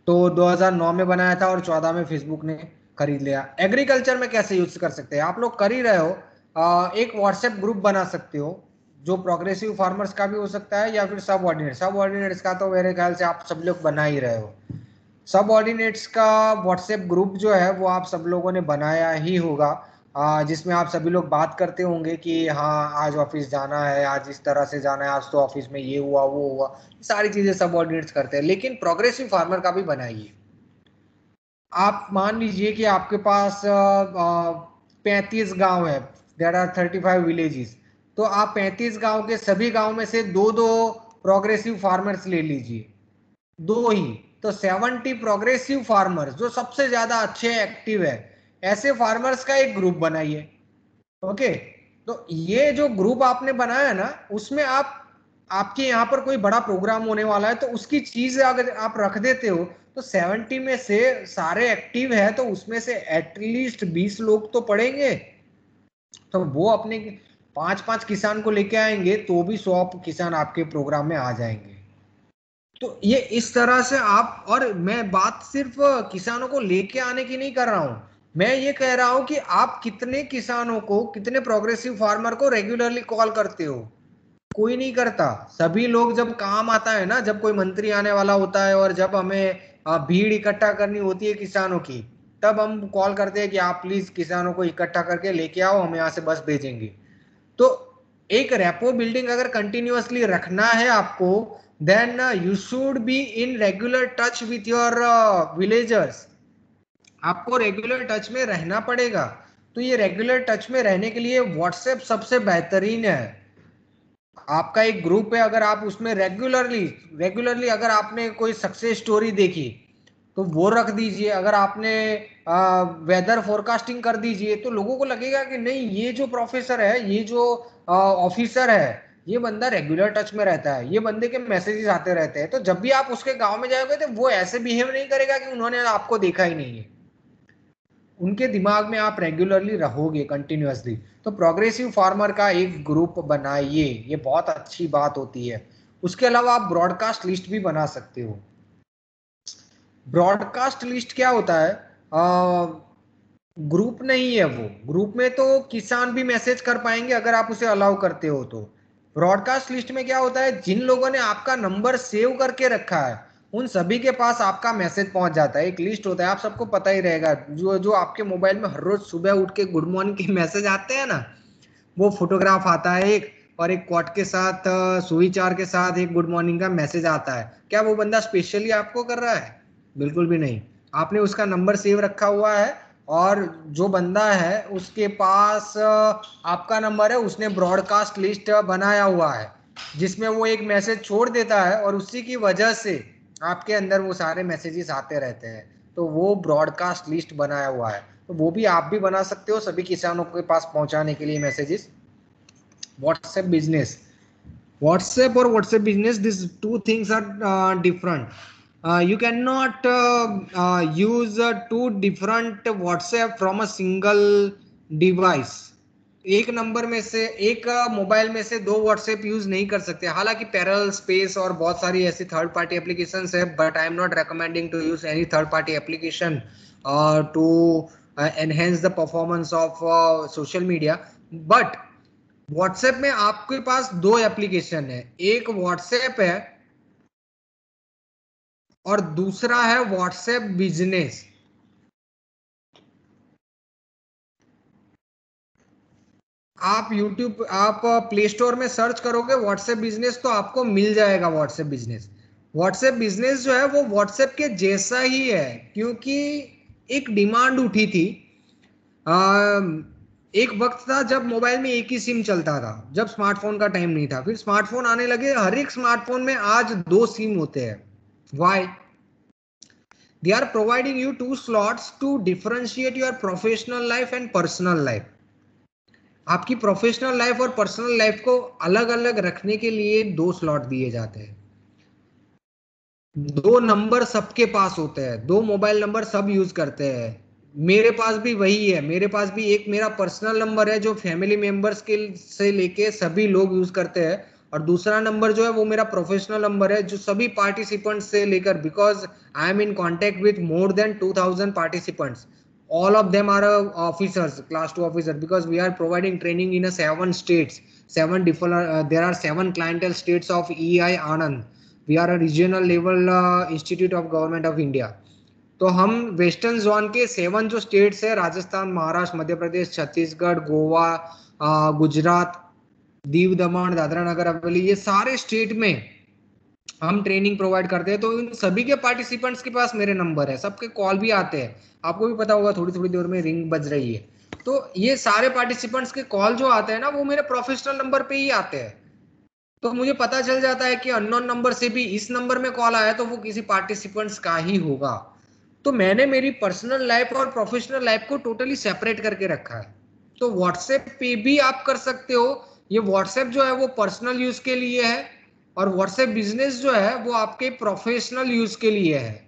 तो 2009 में बनाया था और 14 में फेसबुक ने खरीद लिया। एग्रीकल्चर में कैसे यूज कर सकते हैं, आप लोग कर ही रहे हो। एक व्हाट्सएप ग्रुप बना सकते हो, जो प्रोग्रेसिव फार्मर्स का भी हो सकता है, या फिर सब ऑर्डिनेट्स का तो मेरे ख्याल से आप सब लोग बना ही रहे हो। सब ऑर्डिनेट्स का व्हाट्सएप ग्रुप जो है वो आप सब लोगों ने बनाया ही होगा, जिसमें आप सभी लोग बात करते होंगे कि हाँ आज ऑफिस जाना है, आज इस तरह से जाना है, आज तो ऑफिस में ये हुआ वो हुआ, सारी चीजें सब ऑर्डिनेट्स करते हैं। लेकिन प्रोग्रेसिव फार्मर का भी बनाइए। आप मान लीजिए कि आपके पास 35 गांव है, देर आर 35 विलेजेस। तो आप 35 गांव के सभी गांव में से दो दो प्रोग्रेसिव फार्मर्स ले लीजिए, दो ही, तो 70 प्रोग्रेसिव फार्मर्स जो सबसे ज्यादा अच्छे एक्टिव है, ऐसे फार्मर्स का एक ग्रुप बनाइए। ओके, तो ये जो ग्रुप आपने बनाया है ना, उसमें आप, आपके यहाँ पर कोई बड़ा प्रोग्राम होने वाला है तो उसकी चीज अगर आप रख देते हो तो 70 में से सारे एक्टिव है तो उसमें से एटलीस्ट 20 लोग तो पढ़ेंगे, तो वो अपने 5-5 किसान को लेके आएंगे तो भी 100 किसान आपके प्रोग्राम में आ जाएंगे। तो ये इस तरह से आप, और मैं बात सिर्फ किसानों को लेके आने की नहीं कर रहा हूं, मैं ये कह रहा हूं कि आप कितने किसानों को, कितने प्रोग्रेसिव फार्मर को रेगुलरली कॉल करते हो? कोई नहीं करता। सभी लोग जब काम आता है ना, जब कोई मंत्री आने वाला होता है और जब हमें भीड़ इकट्ठा करनी होती है किसानों की, तब हम कॉल करते हैं कि आप प्लीज किसानों को इकट्ठा करके लेके आओ, हम यहाँ से बस भेजेंगे। तो एक रेपो बिल्डिंग अगर कंटिन्यूअसली रखना है आपको, then you should be in regular touch with your villagers. आपको रेगुलर टच में रहना पड़ेगा। तो ये रेगुलर टच में रहने के लिए व्हाट्सएप सबसे बेहतरीन है। आपका एक ग्रुप है, अगर आप उसमें रेगुलरली अगर आपने कोई सक्सेस स्टोरी देखी तो वो रख दीजिए। अगर आपने वेदर फोरकास्टिंग कर दीजिए, तो लोगों को लगेगा कि नहीं, ये जो प्रोफेसर है, ये जो ऑफिसर है, ये बंदा रेगुलर टच में रहता है, ये बंदे के मैसेजेस आते रहते हैं। तो जब भी आप उसके गांव में जाओगे तो वो ऐसे बिहेव नहीं करेगा कि उन्होंने आपको देखा ही नहीं है। उनके दिमाग में आप रेगुलरली रहोगे कंटिन्यूअसली। तो प्रोग्रेसिव फार्मर का एक ग्रुप बनाइए, ये बहुत अच्छी बात होती है। उसके अलावा आप ब्रॉडकास्ट लिस्ट भी बना सकते हो। ब्रॉडकास्ट लिस्ट क्या होता है? ग्रुप नहीं है वो, ग्रुप में तो किसान भी मैसेज कर पाएंगे अगर आप उसे अलाउ करते हो तो। ब्रॉडकास्ट लिस्ट में क्या होता है, जिन लोगों ने आपका नंबर सेव करके रखा है उन सभी के पास आपका मैसेज पहुंच जाता है। एक लिस्ट होता है, आप सबको पता ही रहेगा, जो जो आपके मोबाइल में हर रोज सुबह उठ के गुड मॉर्निंग के मैसेज आते हैं ना, वो फोटोग्राफ आता है एक, और एक क्वाट के साथ, सुविचार के साथ एक गुड मॉर्निंग का मैसेज आता है। क्या वो बंदा स्पेशली आपको कर रहा है? बिल्कुल भी नहीं। आपने उसका नंबर सेव रखा हुआ है, और जो बंदा है उसके पास आपका नंबर है, उसने ब्रॉडकास्ट लिस्ट बनाया हुआ है जिसमें वो एक मैसेज छोड़ देता है, और उसी की वजह से आपके अंदर वो सारे मैसेजेस आते रहते हैं। तो वो ब्रॉडकास्ट लिस्ट बनाया हुआ है, तो वो भी आप भी बना सकते हो सभी किसानों के पास पहुंचाने के लिए messages. WhatsApp business, WhatsApp or WhatsApp business, these two things are different. You cannot use two different WhatsApp from a single device. एक नंबर में से, एक मोबाइल में से दो WhatsApp यूज नहीं कर सकते। हालांकि पैरेलल स्पेस और बहुत सारी ऐसी थर्ड पार्टी एप्लीकेशंस है, but I am not recommending to use any third party application to enhance the performance of social media. But WhatsApp में आपके पास दो एप्लीकेशन है, एक व्हाट्सएप है और दूसरा है व्हाट्सएप बिजनेस। आप यूट्यूब, आप प्ले स्टोर में सर्च करोगे व्हाट्सएप बिजनेस तो आपको मिल जाएगा व्हाट्सएप बिजनेस। व्हाट्सएप बिजनेस जो है वो व्हाट्सएप के जैसा ही है, क्योंकि एक डिमांड उठी थी। एक वक्त था जब मोबाइल में एक ही सिम चलता था, जब स्मार्टफोन का टाइम नहीं था। फिर स्मार्टफोन आने लगे, हर एक स्मार्टफोन में आज दो सिम होते हैं। Why? They are providing you two slots to differentiate your professional life and personal life. आपकी प्रोफेशनल लाइफ और पर्सनल लाइफ को अलग अलग रखने के लिए दो स्लॉट दिए जाते हैं। दो नंबर सबके पास होते हैं, दो मोबाइल नंबर सब यूज करते हैं। मेरे पास भी वही है, मेरे पास भी एक मेरा पर्सनल नंबर है जो फैमिली मेंबर्स के से लेके सभी लोग यूज करते हैं, और दूसरा नंबर जो है वो मेरा प्रोफेशनल नंबर है जो सभी पार्टिसिपेंट्स से लेकर, because I am in contact with more than 2000 participants, all of them are officers, class 2 officer, because we are providing training in a 7 states, 7 different there are 7 clientele states of EI Anand. We are a regional level institute of government of India. तो हम western zone के 7 जो states है, राजस्थान, महाराष्ट्र, मध्य प्रदेश, छत्तीसगढ़, गोवा, गुजरात, दीव दमन, दादरा नगर हवेली, ये सारे state में हम training provide करते हैं। तो इन सभी के पार्टिसिपेंट्स के पास मेरे नंबर है, सबके कॉल भी आते हैं। आपको भी पता होगा, थोड़ी थोड़ी देर में रिंग बज रही है। तो ये सारे पार्टिसिपेंट्स के कॉल जो आते हैं ना वो मेरे प्रोफेशनल नंबर पे ही आते हैं। तो मुझे पता चल जाता है कि अननोन नंबर से भी इस नंबर में कॉल आया तो वो किसी पार्टिसिपेंट्स का ही होगा। तो मैंने मेरी पर्सनल लाइफ और प्रोफेशनल लाइफ को टोटली सेपरेट करके रखा है। तो व्हाट्सएप पे भी आप कर सकते हो। ये व्हाट्सएप जो है वो पर्सनल यूज के लिए है और व्हाट्सएप बिजनेस जो है वो आपके प्रोफेशनल यूज के लिए है।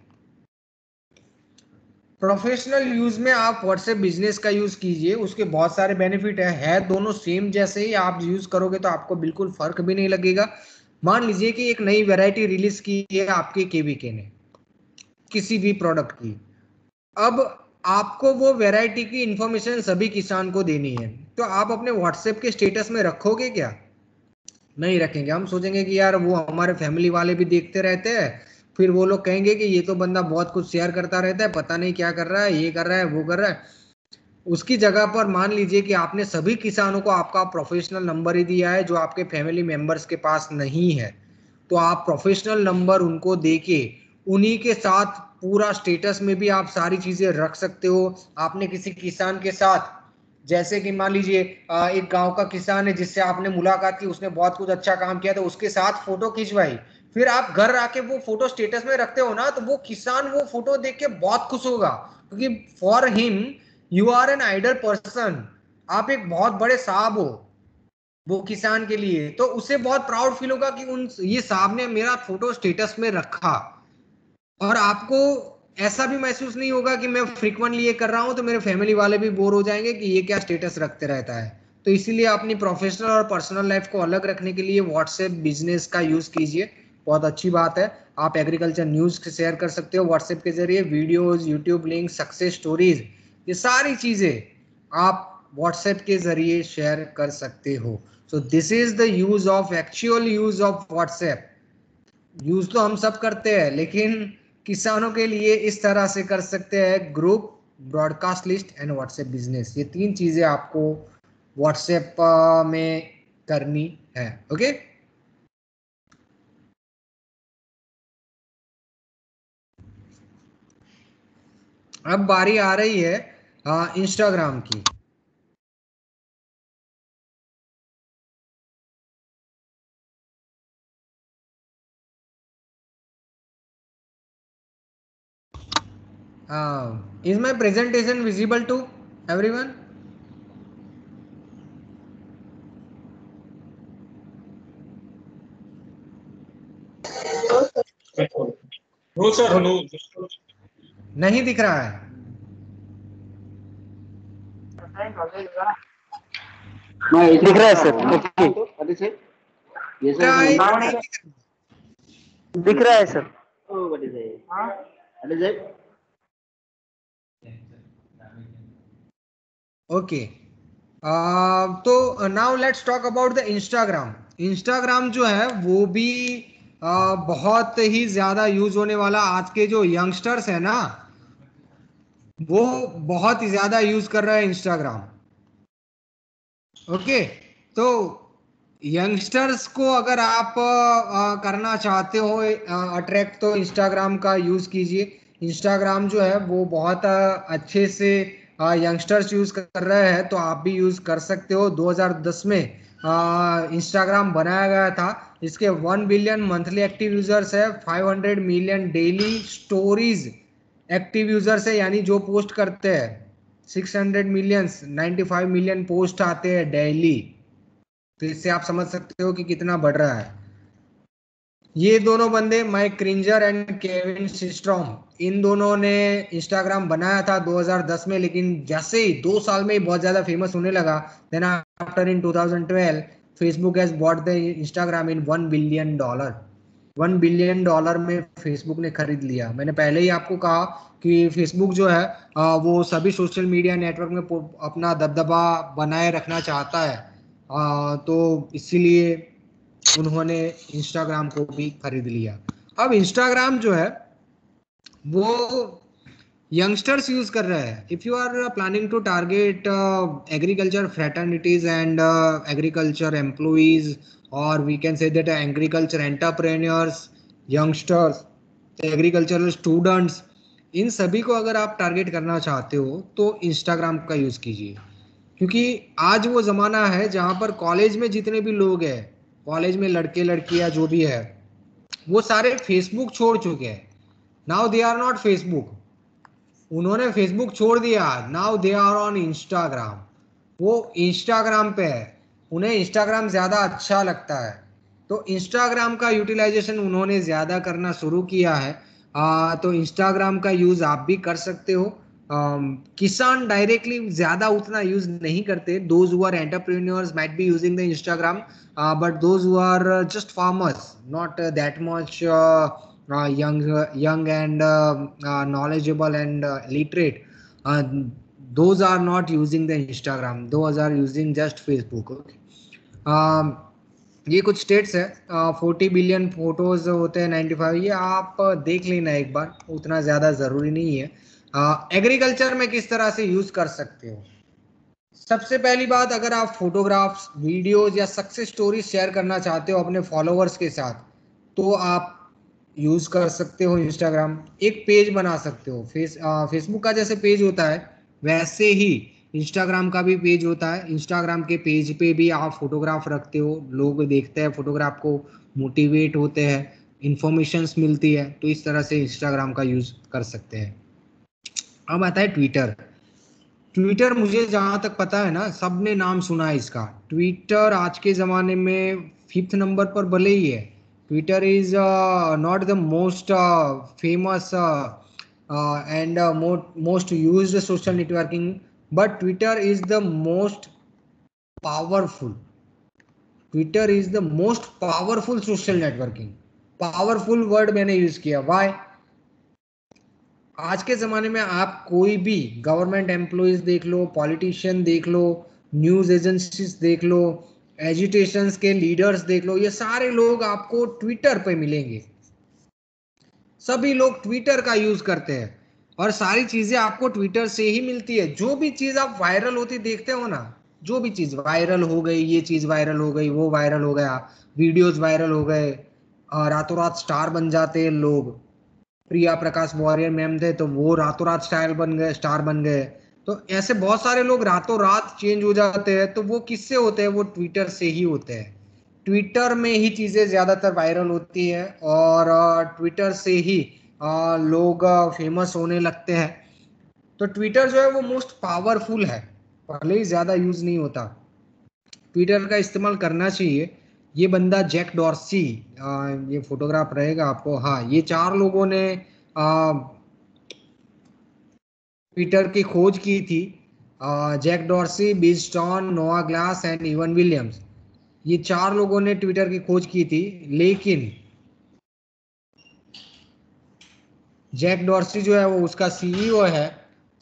प्रोफेशनल यूज में आप व्हाट्सएप बिजनेस का यूज कीजिए, उसके बहुत सारे बेनिफिट है दोनों सेम जैसे ही। आप यूज करोगे तो आपको बिल्कुल फर्क भी नहीं लगेगा। मान लीजिए कि एक नई वैरायटी रिलीज की है आपके केवीके ने किसी भी प्रोडक्ट की, अब आपको वो वैरायटी की इंफॉर्मेशन सभी किसान को देनी है, तो आप अपने व्हाट्सएप के स्टेटस में रखोगे क्या? नहीं रखेंगे। हम सोचेंगे कि यार वो हमारे फैमिली वाले भी देखते रहते हैं, फिर वो लोग कहेंगे कि ये तो बंदा बहुत कुछ शेयर करता रहता है, पता नहीं क्या कर रहा है, ये कर रहा है वो कर रहा है। उसकी जगह पर मान लीजिए कि आपने सभी किसानों को आपका प्रोफेशनल नंबर ही दिया है जो आपके फैमिली मेंबर्स के पास नहीं है, तो आप प्रोफेशनल नंबर उनको देके उन्हीं के साथ पूरा स्टेटस में भी आप सारी चीजें रख सकते हो। आपने किसी किसान के साथ, जैसे कि मान लीजिए एक गांव का किसान है जिससे आपने मुलाकात की, उसने बहुत कुछ अच्छा काम किया तो उसके साथ फोटो खिंचवाई, फिर आप घर आके वो फोटो स्टेटस में रखते हो ना, तो वो किसान वो फोटो देख के बहुत खुश होगा, क्योंकि for him you are an idol person. आप एक बहुत बड़े साहब हो वो किसान के लिए, तो उसे बहुत प्राउड फील होगा कि उन ये साहब ने मेरा फोटो स्टेटस में रखा। और आपको ऐसा भी महसूस नहीं होगा कि मैं फ्रीक्वेंटली ये कर रहा हूं तो मेरे फैमिली वाले भी बोर हो जाएंगे कि ये क्या स्टेटस रखते रहता है। तो इसीलिए अपनी प्रोफेशनल और पर्सनल लाइफ को अलग रखने के लिए व्हाट्सएप बिजनेस का यूज कीजिए, बहुत अच्छी बात है। आप एग्रीकल्चर न्यूज शेयर कर सकते हो व्हाट्सएप के जरिए, videos, YouTube link, success stories, ये सारी चीजें आप व्हाट्सएप के जरिए शेयर कर सकते हो। So this is the use of actual use of WhatsApp. Use तो हम सब करते हैं, लेकिन किसानों के लिए इस तरह से कर सकते हैं। Group, broadcast list and WhatsApp business, ये तीन चीजें आपको व्हाट्सएप में करनी है। ओके, अब बारी आ रही है इंस्टाग्राम की। Is my presentation visible to everyone? No sir, no. नहीं दिख रहा है? दिख रहा है सर। ओके, दिख रहा है सर। ओके, तो now let's talk about the Instagram. Instagram जो है वो भी बहुत ही ज्यादा यूज होने वाला, आज के जो यंगस्टर्स है ना वो बहुत ही ज्यादा यूज कर रहे हैं इंस्टाग्राम। ओके, तो यंगस्टर्स को अगर आप करना चाहते हो अट्रैक्ट, तो इंस्टाग्राम का यूज कीजिए। इंस्टाग्राम जो है वो बहुत अच्छे से यंगस्टर्स यूज कर रहे हैं, तो आप भी यूज कर सकते हो। 2010 में इंस्टाग्राम बनाया गया था। इसके 1 बिलियन मंथली एक्टिव यूजर्स है, 500 million daily stories active users है, यानी जो पोस्ट करते हैं। 600 मिलियंस, 95 मिलियन पोस्ट आते हैं डेली। तो इससे आप समझ सकते हो कि कितना बढ़ रहा है। ये दोनों बंदे, माइक क्रिंजर एंड केविन सिस्ट्रॉम, इन दोनों ने इंस्टाग्राम बनाया था 2010 में, लेकिन जैसे ही 2 साल में ही बहुत ज्यादा फेमस होने लगा। Then after in 2012 Facebook has bought the Instagram in $1 billion. $1 billion में फेसबुक ने खरीद लिया। मैंने पहले ही आपको कहा कि फेसबुक जो है वो सभी सोशल मीडिया नेटवर्क में अपना दबदबा बनाए रखना चाहता है, तो इसीलिए उन्होंने इंस्टाग्राम को भी खरीद लिया। अब इंस्टाग्राम जो है वो यंगस्टर्स यूज कर रहे हैं। If you are planning to target agriculture fraternities and agriculture employees, और we can say that agriculture entrepreneurs, youngsters, agricultural students, इन सभी को अगर आप टारगेट करना चाहते हो तो इंस्टाग्राम का यूज कीजिए। क्योंकि आज वो जमाना है जहां पर कॉलेज में जितने भी लोग हैं, कॉलेज में लड़के लड़कियां जो भी है, वो सारे फेसबुक छोड़ चुके हैं। Now they are not Facebook, उन्होंने फेसबुक छोड़ दिया, now they are on Instagram. वो इंस्टाग्राम पे है, उन्हें इंस्टाग्राम ज़्यादा अच्छा लगता है, तो इंस्टाग्राम का यूटिलाइजेशन उन्होंने ज़्यादा करना शुरू किया है। तो इंस्टाग्राम का यूज़ आप भी कर सकते हो। किसान डायरेक्टली ज़्यादा उतना यूज़ नहीं करते, those who are entrepreneurs might be using the Instagram, but those who are just farmers not that much young and knowledgeable and literate, those are not using the Instagram, those are using just Facebook. Okay? ये कुछ states है, 40 billion photos होते हैं, 95, ये आप देख लेना एक बार, उतना ज़्यादा ज़रूरी नहीं है। एग्रीकल्चर में किस तरह से यूज़ कर सकते हो? सबसे पहली बात, अगर आप फोटोग्राफ्स, वीडियोज या सक्सेस स्टोरीज शेयर करना चाहते हो अपने फॉलोअर्स के साथ, तो आप यूज कर सकते हो इंस्टाग्राम। एक पेज बना सकते हो, फेसबुक का जैसे पेज होता है वैसे ही इंस्टाग्राम का भी पेज होता है। इंस्टाग्राम के पेज पे भी आप फोटोग्राफ रखते हो, लोग देखते हैं फोटोग्राफ को, मोटिवेट होते हैं, इंफॉर्मेशंस मिलती है, तो इस तरह से इंस्टाग्राम का यूज कर सकते हैं। अब आता है ट्विटर। ट्विटर मुझे जहां तक पता है ना, सबने नाम सुना है इसका। ट्विटर आज के ज़माने में 5th नंबर पर भले ही है। Twitter is not the most famous and most used social networking, but Twitter is the most powerful. Twitter is the most powerful social networking. Powerful word मैंने यूज किया, वाई? आज के ज़माने में आप कोई भी गवर्नमेंट एम्प्लॉयज़ देख लो, पॉलिटिशियन देख लो, न्यूज़ एजेंसीज देख लो, एजुटेशंस के लीडर्स देख लो, ये सारे लोग आपको ट्विटर पे मिलेंगे। सभी लोग ट्विटर का यूज़ करते हैं और सारी चीज़ें आपको ट्विटर से ही मिलती है। जो भी चीज़ आप वायरल होती देखते हो ना, जो भी चीज़ वायरल हो गई, ये चीज़ वायरल हो गई, वो वायरल हो गया, वीडियोज़ वायरल हो गए, रातों रात स्टार बन जाते हैं लोग। प्रिया प्रकाश मौर्य मैम थे तो वो रातों रात स्टार बन गए। तो ऐसे बहुत सारे लोग रातों रात चेंज हो जाते हैं, तो वो किससे होते हैं? वो ट्विटर से ही होते हैं। ट्विटर में ही चीज़ें ज़्यादातर वायरल होती हैं और ट्विटर से ही लोग फेमस होने लगते हैं। तो ट्विटर जो है वो मोस्ट पावरफुल है, भले ही ज़्यादा यूज़ नहीं होता। ट्विटर का इस्तेमाल करना चाहिए। ये बंदा जैक डॉर्सी, ये फोटोग्राफ रहेगा आपको, हाँ, ये 4 लोगों ने ट्विटर की खोज की थी। जैक डॉर्सी, बिल स्टॉन, नोआ ग्लास एंड इवन विलियम्स, ये 4 लोगों ने ट्विटर की खोज की थी। लेकिन जैक डॉर्सी जो है वो उसका सीईओ है।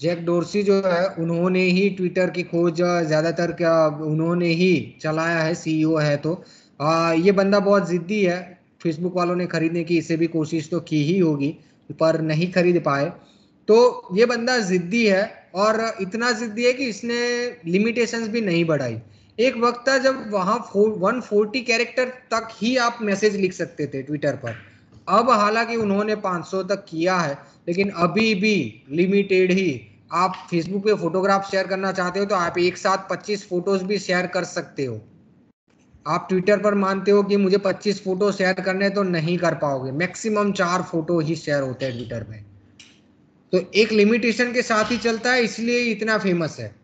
जैक डॉर्सी जो है उन्होंने ही ट्विटर की खोज ज़्यादातर क्या उन्होंने ही चलाया है, सीईओ है। तो ये बंदा बहुत ज़िद्दी है। फेसबुक वालों ने खरीदने की इसे भी कोशिश तो की ही होगी पर नहीं खरीद पाए। तो ये बंदा ज़िद्दी है और इतना ज़िद्दी है कि इसने लिमिटेशंस भी नहीं बढ़ाई। एक वक्त था जब वहाँ 140 कैरेक्टर तक ही आप मैसेज लिख सकते थे ट्विटर पर। अब हालांकि उन्होंने 500 तक किया है, लेकिन अभी भी लिमिटेड ही। आप फेसबुक पे फोटोग्राफ शेयर करना चाहते हो तो आप एक साथ 25 फोटोज भी शेयर कर सकते हो। आप ट्विटर पर मानते हो कि मुझे 25 फोटो शेयर करने तो नहीं कर पाओगे, मैक्सिमम 4 फोटो ही शेयर होते हैं ट्विटर में। तो एक लिमिटेशन के साथ ही चलता है, इसलिए इतना फेमस है।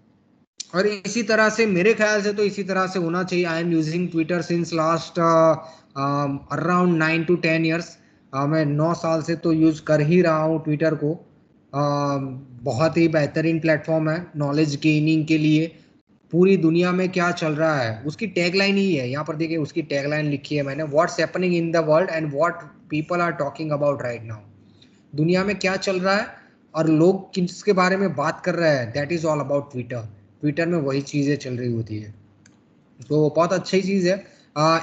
और इसी तरह से मेरे ख्याल से तो इसी तरह से होना चाहिए। I am using Twitter since last around 9 to 10 years. मैं 9 साल से तो यूज़ कर ही रहा हूँ ट्विटर को। बहुत ही बेहतरीन प्लेटफॉर्म है नॉलेज गेनिंग के लिए। पूरी दुनिया में क्या चल रहा है उसकी टैगलाइन ही है, यहाँ पर देखिए उसकी टैगलाइन लिखी है मैंने, what's happening in the world and what people are talking about right now. दुनिया में क्या चल रहा है और लोग किसके बारे में बात कर रहे हैं, that is all about Twitter. Twitter में वही चीज़ें चल रही होती है, तो बहुत अच्छी चीज़ है।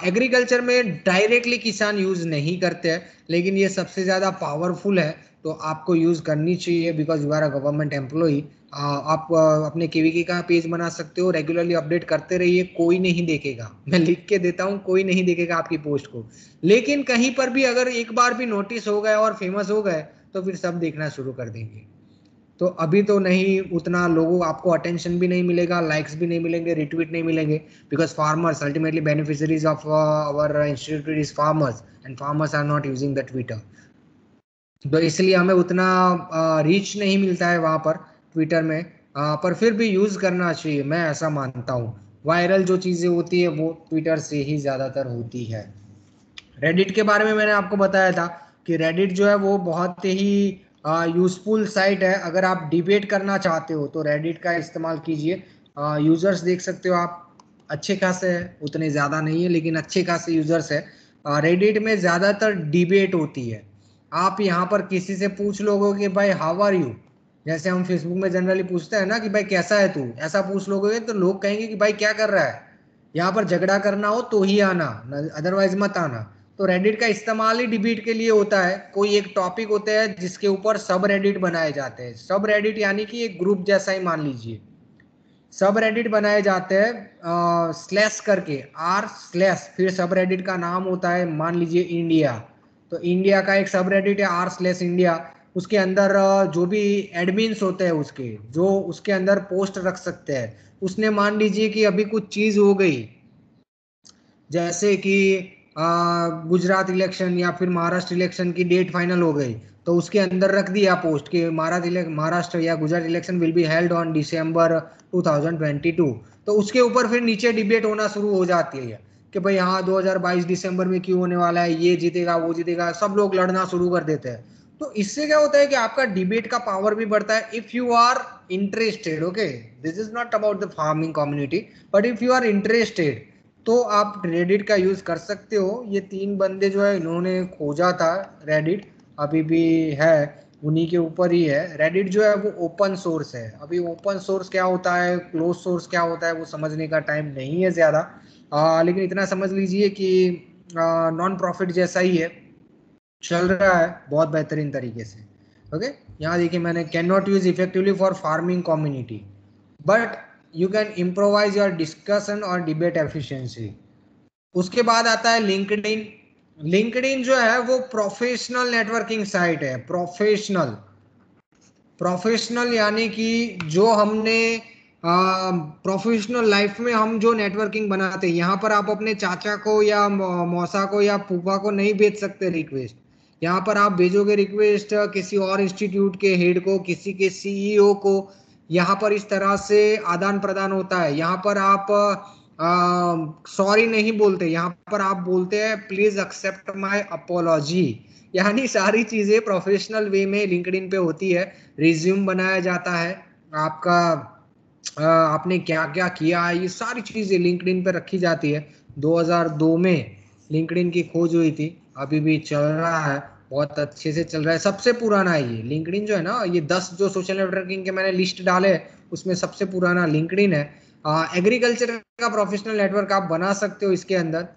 एग्रीकल्चर में डायरेक्टली किसान यूज़ नहीं करते हैं, लेकिन ये सबसे ज़्यादा पावरफुल है, तो आपको यूज़ करनी चाहिए because you are a government employee. आप अपने केवीके का पेज बना सकते हो, रेगुलरली अपडेट करते रहिए, कोई नहीं देखेगा, मैं लिख के देता हूँ, कोई नहीं देखेगा आपकी पोस्ट को। लेकिन कहीं पर भी अगर एक बार भी नोटिस हो गए और फेमस हो गए तो फिर सब देखना शुरू कर देंगे। तो अभी तो नहीं, उतना लोगों आपको अटेंशन भी नहीं मिलेगा, लाइक्स भी नहीं मिलेंगे, रिट्वीट नहीं मिलेंगे, because farmers ultimately beneficiaries of our institute is farmers and farmers are not using the Twitter. तो इसलिए हमें उतना रीच नहीं मिलता है वहाँ पर ट्विटर में, पर फिर भी यूज़ करना चाहिए, मैं ऐसा मानता हूँ। वायरल जो चीज़ें होती है वो ट्विटर से ही ज़्यादातर होती है। रेडिट के बारे में मैंने आपको बताया था कि रेडिट जो है वो बहुत ही यूजफुल साइट है। अगर आप डिबेट करना चाहते हो तो रेडिट का इस्तेमाल कीजिए। यूजर्स देख सकते हो आप, अच्छे खासे है, उतने ज़्यादा नहीं है लेकिन अच्छे खासे यूजर्स है। रेडिट में ज़्यादातर डिबेट होती है। आप यहाँ पर किसी से पूछ लोगे कि भाई हाउ आर यू, जैसे हम फेसबुक में जनरली पूछते हैं ना कि भाई कैसा है तू, ऐसा पूछ लोगे तो लोग कहेंगे कि भाई क्या कर रहा है, यहाँ पर झगड़ा करना हो तो ही आना, अदरवाइज मत आना। तो रेडिट का इस्तेमाल ही डिबेट के लिए होता है। कोई एक टॉपिक होता है जिसके ऊपर सब रेडिट बनाए जाते हैं। सब रेडिट यानी कि एक ग्रुप जैसा ही मान लीजिए, सब रेडिट बनाए जाते हैं स्लैश करके, आर स्लैश, फिर सब रेडिट का नाम होता है मान लीजिए इंडिया, तो इंडिया का एक सब रेडिट है आर स्लैश इंडिया। उसके अंदर जो भी एडमिन्स होते हैं उसके, जो उसके अंदर पोस्ट रख सकते हैं। उसने मान लीजिए कि अभी कुछ चीज हो गई, जैसे कि गुजरात इलेक्शन या फिर महाराष्ट्र इलेक्शन की डेट फाइनल हो गई, तो उसके अंदर रख दिया पोस्ट कि महाराष्ट्र या Gujarat election will be held on December 2022। तो उसके ऊपर फिर नीचे डिबेट होना शुरू हो जाती है कि भाई हाँ 2022 दिसंबर में क्यों होने वाला है, ये जीतेगा वो जीतेगा, सब लोग लड़ना शुरू कर देते हैं। तो इससे क्या होता है कि आपका डिबेट का पावर भी बढ़ता है if you are interested. Okay, this is not about the farming community, but if you are interested तो आप रेडिट का यूज कर सकते हो। ये 3 बंदे जो है इन्होंने खोजा था रेडिट, अभी भी है, उन्हीं के ऊपर ही है। रेडिट जो है वो ओपन सोर्स है। अभी ओपन सोर्स क्या होता है, क्लोज सोर्स क्या होता है, वो समझने का टाइम नहीं है ज्यादा, लेकिन इतना समझ लीजिए कि नॉन प्रॉफिट जैसा ही है, चल रहा है बहुत बेहतरीन तरीके से। ओके, यहाँ देखिए मैंने can not use effectively for farming community but you can improvise your discussion और डिबेट एफिशिएंसी। उसके बाद आता है लिंक्डइन। लिंक्डइन जो है वो प्रोफेशनल नेटवर्किंग साइट है। प्रोफेशनल, प्रोफेशनल यानी कि जो हमने प्रोफेशनल लाइफ में हम जो नेटवर्किंग बनाते हैं, यहाँ पर आप अपने चाचा को या मौसा को या फूफा को नहीं भेज सकते रिक्वेस्ट। यहाँ पर आप भेजोगे रिक्वेस्ट किसी और इंस्टीट्यूट के हेड को, किसी के सीईओ को, यहाँ पर इस तरह से आदान प्रदान होता है। यहाँ पर आप सॉरी नहीं बोलते, यहाँ पर आप बोलते हैं प्लीज एक्सेप्ट माय अपोलॉजी। यानी सारी चीजें प्रोफेशनल वे में लिंक्डइन पे होती है। रिज्यूम बनाया जाता है आपका, आपने क्या क्या किया है, ये सारी चीजें लिंक्डइन पे रखी जाती है। 2002 में लिंक्डइन की खोज हुई थी, अभी भी चल रहा है, बहुत अच्छे से चल रहा है। सबसे पुराना है ये लिंक्डइन जो है ना, ये 10 जो सोशल नेटवर्किंग के मैंने लिस्ट डाले उसमें सबसे पुराना लिंक्डइन है। एग्रीकल्चर का प्रोफेशनल नेटवर्क आप बना सकते हो इसके अंदर,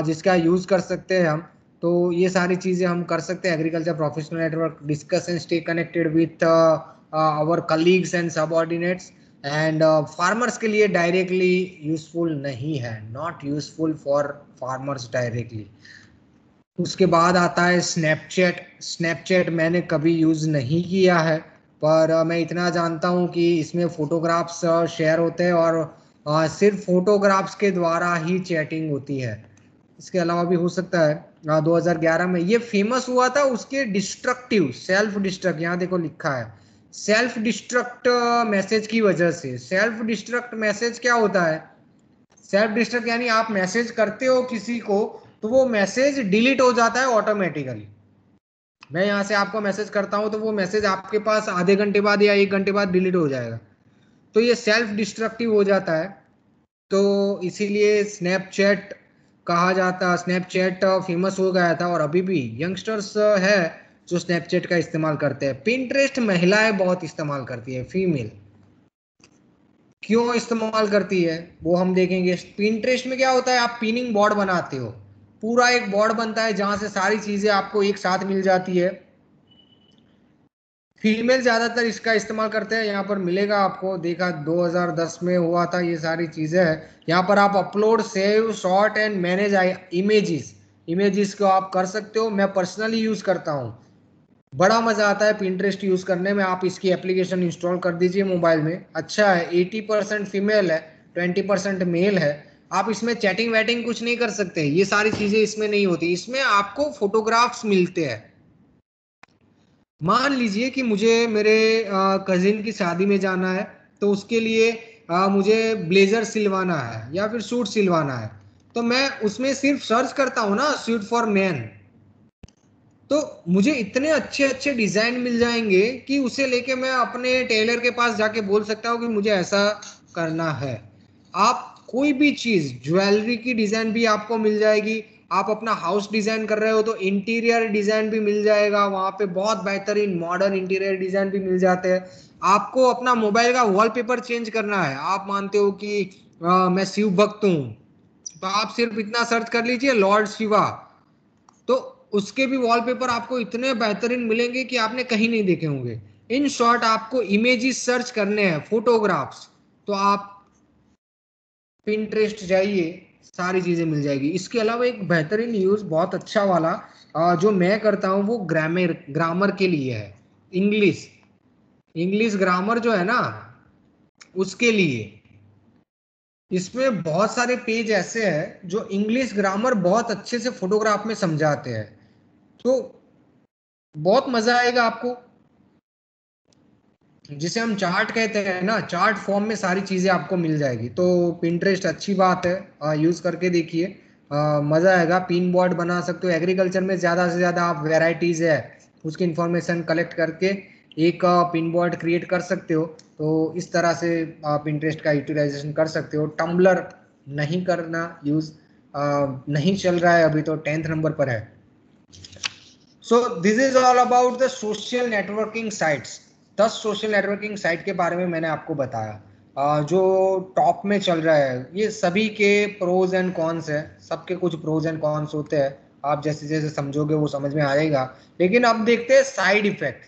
जिसका यूज कर सकते हैं हम। तो ये सारी चीजें हम कर सकते हैं। Agriculture professional network, discuss and stay connected with our colleagues and subordinates. And farmers के लिए डायरेक्टली यूजफुल नहीं है, not useful for farmers directly. उसके बाद आता है स्नैपचैट। स्नैपचैट मैंने कभी यूज नहीं किया है, पर मैं इतना जानता हूँ कि इसमें फोटोग्राफ्स शेयर होते हैं और सिर्फ फोटोग्राफ्स के द्वारा ही चैटिंग होती है। इसके अलावा भी हो सकता है। 2011 में ये फेमस हुआ था उसके डिस्ट्रक्टिव, सेल्फ डिस्ट्रक्ट, यहाँ देखो लिखा है सेल्फ डिस्ट्रक्ट मैसेज की वजह से। सेल्फ डिस्ट्रक्ट मैसेज क्या होता है? सेल्फ डिस्ट्रक्ट यानी आप मैसेज करते हो किसी को तो वो मैसेज डिलीट हो जाता है ऑटोमेटिकली। मैं यहाँ से आपको मैसेज करता हूँ तो वो मैसेज आपके पास आधे घंटे बाद या 1 घंटे बाद डिलीट हो जाएगा, तो ये सेल्फ डिस्ट्रक्टिव हो जाता है। तो इसीलिए स्नैपचैट कहा जाता, स्नैपचैट फेमस हो गया था और अभी भी यंगस्टर्स है जो स्नैपचैट का इस्तेमाल करते हैं। पिंटरेस्ट महिलाएं बहुत इस्तेमाल करती है, फीमेल। क्यों इस्तेमाल करती है वो हम देखेंगे। पिंटरेस्ट में क्या होता है, आप पिनिंग बोर्ड बनाते हो, पूरा एक बोर्ड बनता है जहां से सारी चीजें आपको एक साथ मिल जाती है। फीमेल ज्यादातर इसका इस्तेमाल करते हैं, यहाँ पर मिलेगा आपको, देखा 2010 में हुआ था ये सारी चीजें हैं। यहाँ पर आप upload, save, short and manage images, images को आप कर सकते हो। मैं पर्सनली यूज करता हूँ बड़ा मजा आता है पिंटरेस्ट यूज करने में। आप इसकी एप्लीकेशन इंस्टॉल कर दीजिए मोबाइल में, अच्छा है। 80% फीमेल है, 20% मेल है। आप इसमें चैटिंग वैटिंग कुछ नहीं कर सकते, ये सारी चीजें इसमें नहीं होती। इसमें आपको फोटोग्राफ्स मिलते हैं। मान लीजिए कि मुझे मेरे कजिन की शादी में जाना है, तो उसके लिए मुझे ब्लेजर सिलवाना है या फिर सूट सिलवाना है, तो मैं उसमें सिर्फ सर्च करता हूँ ना सूट फॉर मैन, तो मुझे इतने अच्छे अच्छे डिजाइन मिल जाएंगे कि उसे लेके मैं अपने टेलर के पास जाके बोल सकता हूँ कि मुझे ऐसा करना है। आप कोई भी चीज, ज्वेलरी की डिजाइन भी आपको मिल जाएगी। आप अपना हाउस डिजाइन कर रहे हो तो इंटीरियर डिजाइन भी मिल जाएगा, वहां पे बहुत बेहतरीन मॉडर्न इंटीरियर डिजाइन भी मिल जाते हैं। आपको अपना मोबाइल का वॉलपेपर चेंज करना है, आप मानते हो कि मैं शिव भक्त हूँ, तो आप सिर्फ इतना सर्च कर लीजिए लॉर्ड शिवा, तो उसके भी वॉलपेपर आपको इतने बेहतरीन मिलेंगे कि आपने कहीं नहीं देखे होंगे। इन शॉर्ट आपको इमेजेस सर्च करने हैं, फोटोग्राफ्स, तो आप पिंटरेस्ट जाइए, सारी चीजें मिल जाएगी। इसके अलावा एक बेहतरीन यूज बहुत अच्छा वाला जो मैं करता हूँ वो ग्रामर के लिए है। इंग्लिश इंग्लिश ग्रामर जो है ना, उसके लिए इसमें बहुत सारे पेज ऐसे हैं जो इंग्लिश ग्रामर बहुत अच्छे से फोटोग्राफ में समझाते हैं, तो बहुत मजा आएगा आपको। जिसे हम चार्ट कहते हैं ना, चार्ट फॉर्म में सारी चीजें आपको मिल जाएगी। तो पिंटरेस्ट अच्छी बात है, यूज करके देखिए, मजा आएगा। पिन बोर्ड बना सकते हो, एग्रीकल्चर में ज्यादा से ज्यादा आप वेराइटीज है उसकी इंफॉर्मेशन कलेक्ट करके एक पिन बोर्ड क्रिएट कर सकते हो। तो इस तरह से आप पिंटरेस्ट का यूटिलाइजेशन कर सकते हो। टम्बलर नहीं करना यूज, नहीं चल रहा है अभी, तो 10th नंबर पर है। So this is all about the social networking sites. 10 social networking site के बारे में मैंने आपको बताया, जो टॉप में चल रहा है। ये सभी के प्रोज एंड कॉन्स है, सबके कुछ प्रोज एंड कॉन्स होते हैं। आप जैसे जैसे समझोगे वो समझ में आएगा। लेकिन अब देखते हैं साइड इफेक्ट।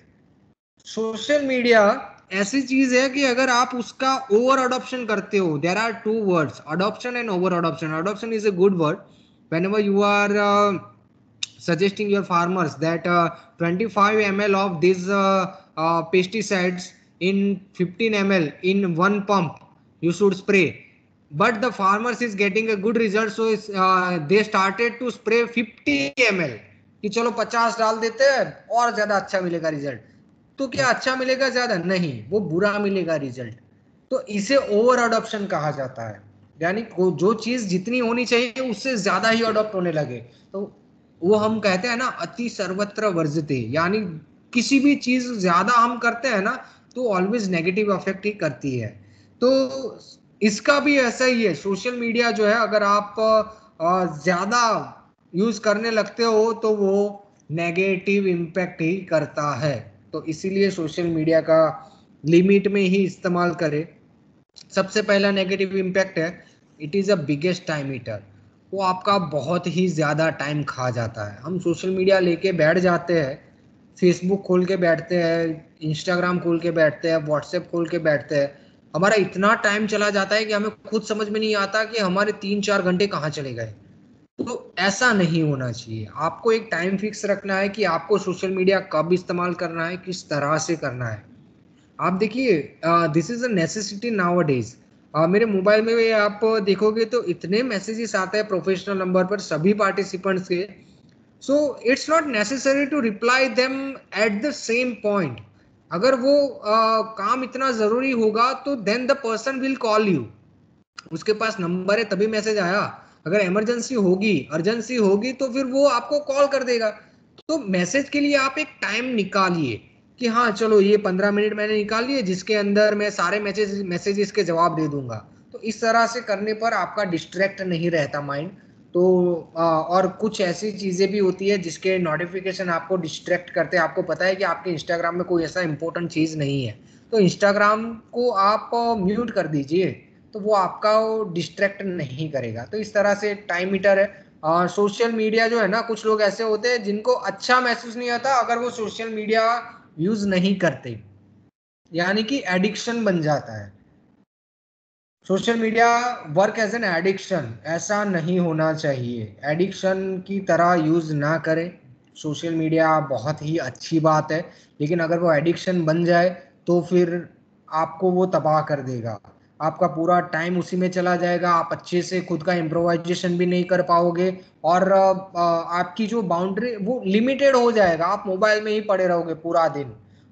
सोशल मीडिया ऐसी चीज है कि अगर आप उसका ओवर अडॉप्शन करते हो, there are two words, adoption and over adoption. Adoption is a good word whenever you are suggesting your farmers that 25 ml of these pesticides in 15 ml in one pump you should spray, but the farmers is getting a good result, so they started to spray 50 ml कि चलो 50 डाल देते हैं और ज्यादा अच्छा मिलेगा result. तो क्या अच्छा मिलेगा ज्यादा? नहीं, वो बुरा मिलेगा रिजल्ट। तो इसे ओवर अडॉप्शन कहा जाता है, यानी जो चीज जितनी होनी चाहिए उससे ज्यादा ही अडॉप्ट होने लगे, तो वो हम कहते हैं ना अति सर्वत्र वर्जते, यानी किसी भी चीज ज्यादा हम करते हैं ना तो ऑलवेज नेगेटिव अफेक्ट ही करती है। तो इसका भी ऐसा ही है, सोशल मीडिया जो है अगर आप ज्यादा यूज करने लगते हो तो वो नेगेटिव इम्पैक्ट ही करता है। तो इसीलिए सोशल मीडिया का लिमिट में ही इस्तेमाल करें। सबसे पहला नेगेटिव इम्पैक्ट है, it is a biggest time eater. वो आपका बहुत ही ज्यादा टाइम खा जाता है। हम सोशल मीडिया लेके बैठ जाते हैं, फेसबुक खोल के बैठते हैं, इंस्टाग्राम खोल के बैठते हैं, व्हाट्सएप खोल के बैठते हैं, हमारा इतना टाइम चला जाता है कि हमें खुद समझ में नहीं आता कि हमारे 3-4 घंटे कहाँ चले गए। तो ऐसा नहीं होना चाहिए। आपको एक टाइम फिक्स रखना है कि आपको सोशल मीडिया कब इस्तेमाल करना है, किस तरह से करना है। आप देखिए, this is a necessity now days. मेरे मोबाइल में आप देखोगे तो इतने मैसेजेस आते हैं प्रोफेशनल नंबर पर सभी पार्टिसिपेंट्स के, so it's not necessary to reply them at the same point. अगर वो काम इतना जरूरी होगा तो then the person will call you, उसके पास नंबर है तभी मैसेज आया। अगर इमरजेंसी होगी, अर्जेंसी होगी, तो फिर वो आपको कॉल कर देगा। तो मैसेज के लिए आप एक टाइम निकालिए कि हाँ चलो ये 15 मिनट मैंने निकाल लिए जिसके अंदर मैं सारे मैसेजेस के जवाब दे दूंगा। तो इस तरह से करने पर आपका डिस्ट्रैक्ट नहीं रहता माइंड। तो और कुछ ऐसी चीजें भी होती है जिसके नोटिफिकेशन आपको डिस्ट्रैक्ट करते हैं। आपको पता है कि आपके इंस्टाग्राम में कोई ऐसा इंपॉर्टेंट चीज नहीं है, तो इंस्टाग्राम को आप म्यूट कर दीजिए, तो वो आपका डिस्ट्रैक्ट नहीं करेगा। तो इस तरह से टाइम मीटर है। और सोशल मीडिया जो है ना, कुछ लोग ऐसे होते हैं जिनको अच्छा महसूस नहीं होता अगर वो सोशल मीडिया यूज नहीं करते, यानी कि एडिक्शन बन जाता है। Social media work as an addiction, ऐसा नहीं होना चाहिए। एडिक्शन की तरह यूज ना करें। सोशल मीडिया बहुत ही अच्छी बात है, लेकिन अगर वो एडिक्शन बन जाए तो फिर आपको वो तबाह कर देगा। आपका पूरा टाइम उसी में चला जाएगा, आप अच्छे से खुद का इम्प्रोवाइजेशन भी नहीं कर पाओगे, और आपकी जो बाउंड्री वो लिमिटेड हो जाएगा, आप मोबाइल में ही पड़े रहोगे पूरा दिन।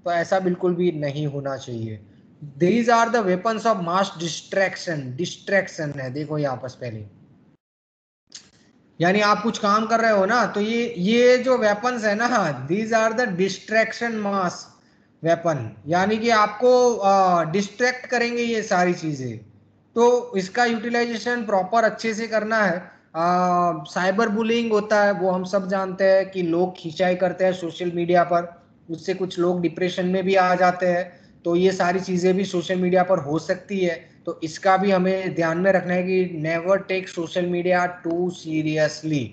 तो ऐसा बिल्कुल भी नहीं होना चाहिए। These are the weapons of mass distraction. Distraction है, देखो यहाँ पर पहले, यानी आप कुछ काम कर रहे हो ना, तो ये जो वेपन्स है ना, these are the distraction mass weapon, यानी कि आपको डिस्ट्रैक्ट करेंगे ये सारी चीजें। तो इसका यूटिलाइजेशन प्रॉपर अच्छे से करना है। साइबर बुलिंग होता है, वो हम सब जानते हैं कि लोग खिंचाई करते हैं सोशल मीडिया पर, उससे कुछ लोग डिप्रेशन में भी आ जाते हैं। तो ये सारी चीजें भी सोशल मीडिया पर हो सकती है, तो इसका भी हमें ध्यान में रखना है कि never take social media too seriously.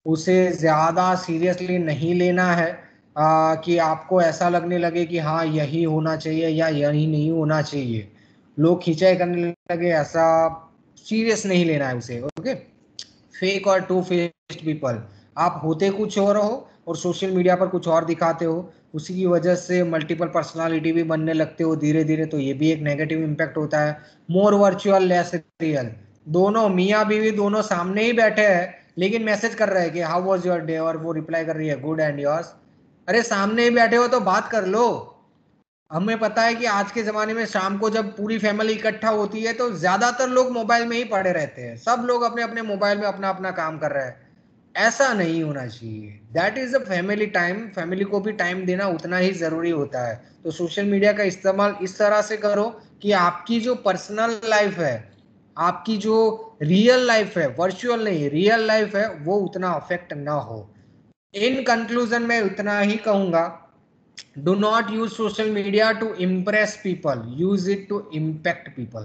उसे ज्यादा सीरियसली नहीं लेना है, कि आपको ऐसा लगने लगे कि हाँ यही होना चाहिए या यही नहीं होना चाहिए, लोग खिंचाई करने लगे, ऐसा सीरियस नहीं लेना है उसे। ओके, फेक और टू फेस्ड पीपल, आप होते कुछ और हो और सोशल मीडिया पर कुछ और दिखाते हो, उसी की वजह से मल्टीपल पर्सनालिटी भी बनने लगते हो धीरे धीरे, तो ये भी एक नेगेटिव इम्पैक्ट होता है। मोर वर्चुअल लेस रियल, दोनों मियाँ बीवी दोनों सामने ही बैठे हैं, लेकिन मैसेज कर रहे हैं कि हाउ वाज योर डे, और वो रिप्लाई कर रही है गुड एंड योर्स। अरे सामने ही बैठे हो तो बात कर लो। हमें पता है कि आज के जमाने में शाम को जब पूरी फैमिली इकट्ठा होती है तो ज्यादातर लोग मोबाइल में ही पड़े रहते हैं, सब लोग अपने अपने मोबाइल में अपना अपना काम कर रहे हैं। ऐसा नहीं होना चाहिए। That is a family time, family को भी टाइम देना उतना ही जरूरी होता है। तो सोशल मीडिया का इस्तेमाल इस तरह से करो कि आपकी जो पर्सनल लाइफ है, आपकी जो रियल लाइफ है, वर्चुअल नहीं रियल लाइफ है, वो उतना अफेक्ट ना हो। इन कंक्लूजन में उतना ही कहूंगा, do not use social media to impress people, use it to impact people।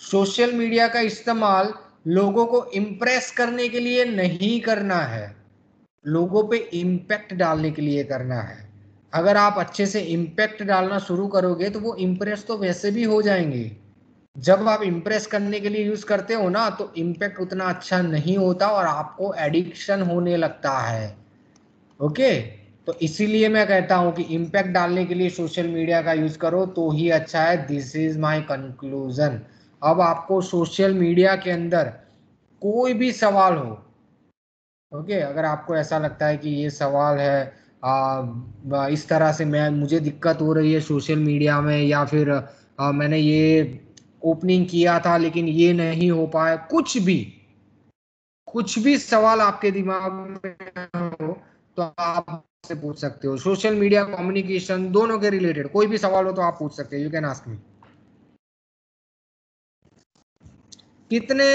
Social media का इस्तेमाल लोगों को इम्प्रेस करने के लिए नहीं करना है, लोगों पे इम्पैक्ट डालने के लिए करना है। अगर आप अच्छे से इम्पैक्ट डालना शुरू करोगे तो वो इम्प्रेस तो वैसे भी हो जाएंगे। जब आप इम्प्रेस करने के लिए यूज करते हो ना, तो इम्पैक्ट उतना अच्छा नहीं होता और आपको एडिक्शन होने लगता है। ओके, तो इसीलिए मैं कहता हूं कि इम्पैक्ट डालने के लिए सोशल मीडिया का यूज करो तो ही अच्छा है। This is my conclusion. अब आपको सोशल मीडिया के अंदर कोई भी सवाल हो, ओके, अगर आपको ऐसा लगता है कि ये सवाल है, इस तरह से मुझे दिक्कत हो रही है सोशल मीडिया में, या फिर मैंने ये ओपनिंग किया था लेकिन ये नहीं हो पाया, कुछ भी सवाल आपके दिमाग में हो तो आप से पूछ सकते हो। सोशल मीडिया कम्युनिकेशन दोनों के रिलेटेड कोई भी सवाल हो तो आप पूछ सकते हो, यू कैन आस्क मी। कितने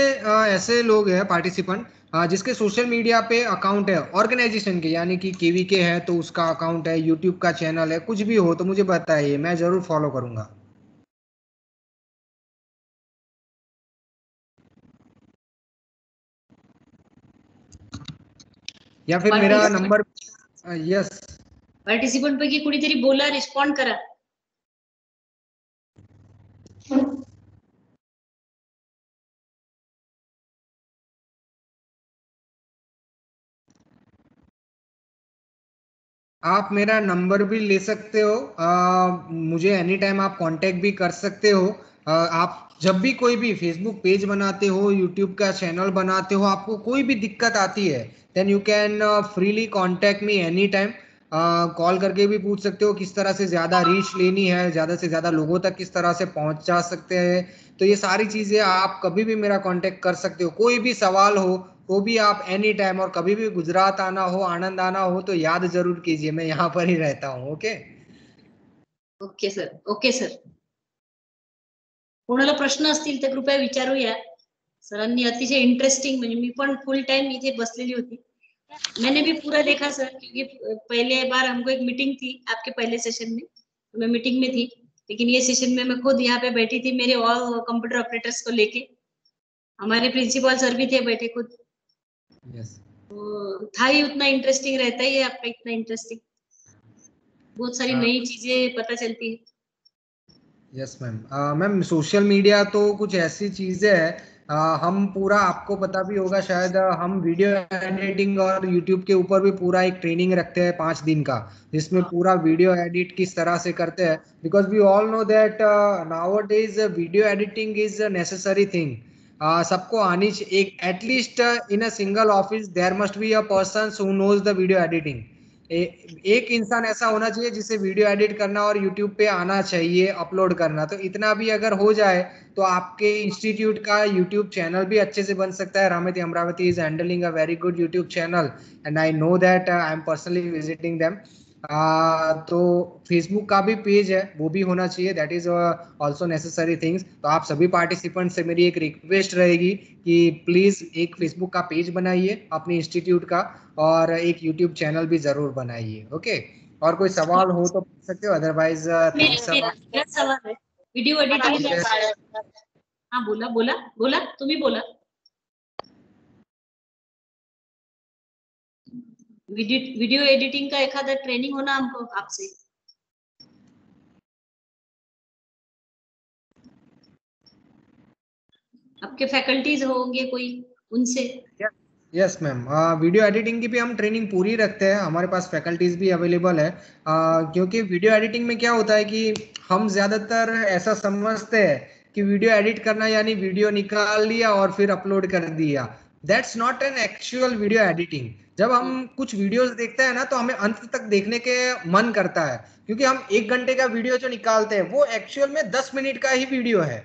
ऐसे लोग हैं पार्टिसिपेंट जिसके सोशल मीडिया पे अकाउंट है ऑर्गेनाइजेशन के, यानी कि केवी के है तो उसका अकाउंट है, यूट्यूब का चैनल है, कुछ भी हो तो मुझे बताइए, मैं जरूर फॉलो करूंगा। या फिर मेरा नंबर, यस, पार्टिसिपंट पैकी कुणीतरी बोला, रिस्पॉन्ड करा। आप मेरा नंबर भी ले सकते हो, मुझे एनी टाइम आप कांटेक्ट भी कर सकते हो। आप जब भी कोई भी फेसबुक पेज बनाते हो, यूट्यूब का चैनल बनाते हो, आपको कोई भी दिक्कत आती है, then you can freely contact me any time. Call करके भी पूछ सकते हो किस तरह से ज़्यादा रीच लेनी है, ज़्यादा से ज़्यादा लोगों तक किस तरह से पहुंचा सकते हैं। तो ये सारी चीज़ें आप कभी भी मेरा कांटेक्ट कर सकते हो। कोई भी सवाल हो वो भी आप एनी टाइम, और कभी भी गुजरात आना हो, आनंद आना हो तो याद जरूर कीजिए, मैं यहाँ पर ही रहता हूँ। Okay, okay sir, okay sir. कोणाला प्रश्न असतील तर कृपया विचारूया। सरांनी अतिशय इंटरेस्टिंग, म्हणजे मी पण फुल टाइम इथे बसलेली होती, मैंने भी पूरा देखा सर, क्योंकि पहले बार हमको एक मीटिंग थी आपके पहले सेशन में, मैं मीटिंग में थी, लेकिन ये सेशन में मैं खुद यहाँ पे बैठी थी मेरे ऑल कंप्यूटर ऑपरेटर्स को लेके। हमारे प्रिंसिपल सर भी थे बैठे खुद। यस, तो था ही उतना इंटरेस्टिंग, रहता ही है आपका इतना इंटरेस्टिंग, बहुत सारी नई चीजें पता चलती है। Yes ma'am. Ma'am social media तो कुछ ऐसी चीजें है हम पूरा, आपको पता भी होगा शायद, हम वीडियो एडिटिंग और यूट्यूब के ऊपर भी पूरा एक ट्रेनिंग रखते हैं 5 दिन का, जिसमें पूरा वीडियो एडिट किस तरह से करते हैं, because we all know that nowadays video editing is a necessary thing. सबको आनी चाहिए, एक at least in a single office there must be a person who knows the video editing. एक इंसान ऐसा होना चाहिए जिसे वीडियो एडिट करना और यूट्यूब पे आना चाहिए, अपलोड करना। तो इतना भी अगर हो जाए तो आपके इंस्टीट्यूट का यूट्यूब चैनल भी अच्छे से बन सकता है। RAMETI Amravati is handling a very good YouTube channel and I know that, I am personally visiting them. तो फेसबुक का भी पेज है, वो भी होना चाहिए, that is also necessary things. तो आप सभी पार्टिसिपेंट से मेरी एक रिक्वेस्ट रहेगी कि प्लीज एक फेसबुक का पेज बनाइए अपने इंस्टीट्यूट का, और एक यूट्यूब चैनल भी जरूर बनाइए। ओके, और कोई सवाल हो तो पूछ सकते हो, अदरवाइज थैंक्स अ लॉट। मेरा सवाल है, वीडियो एडिटिंग में, हाँ बोला बोला बोला, तुम ही बोला। वीडियो एडिटिंग का एखादा ट्रेनिंग होना हमको आपसे। आपके फैकल्टीज होंगे कोई, उनसे। यस मैम, वीडियो एडिटिंग की भी हम ट्रेनिंग पूरी रखते हैं, हमारे पास फैकल्टीज भी अवेलेबल है। क्योंकि वीडियो एडिटिंग में क्या होता है कि हम ज्यादातर ऐसा समझते हैं कि वीडियो एडिट करना यानी वीडियो निकाल लिया और फिर अपलोड कर दिया। That's not an actual video editing. जब हम कुछ वीडियोस देखते हैं ना, तो हमें अंत तक देखने के मन करता है, क्योंकि हम 1 घंटे का वीडियो जो निकालते हैं वो एक्चुअल में 10 मिनट का ही वीडियो है।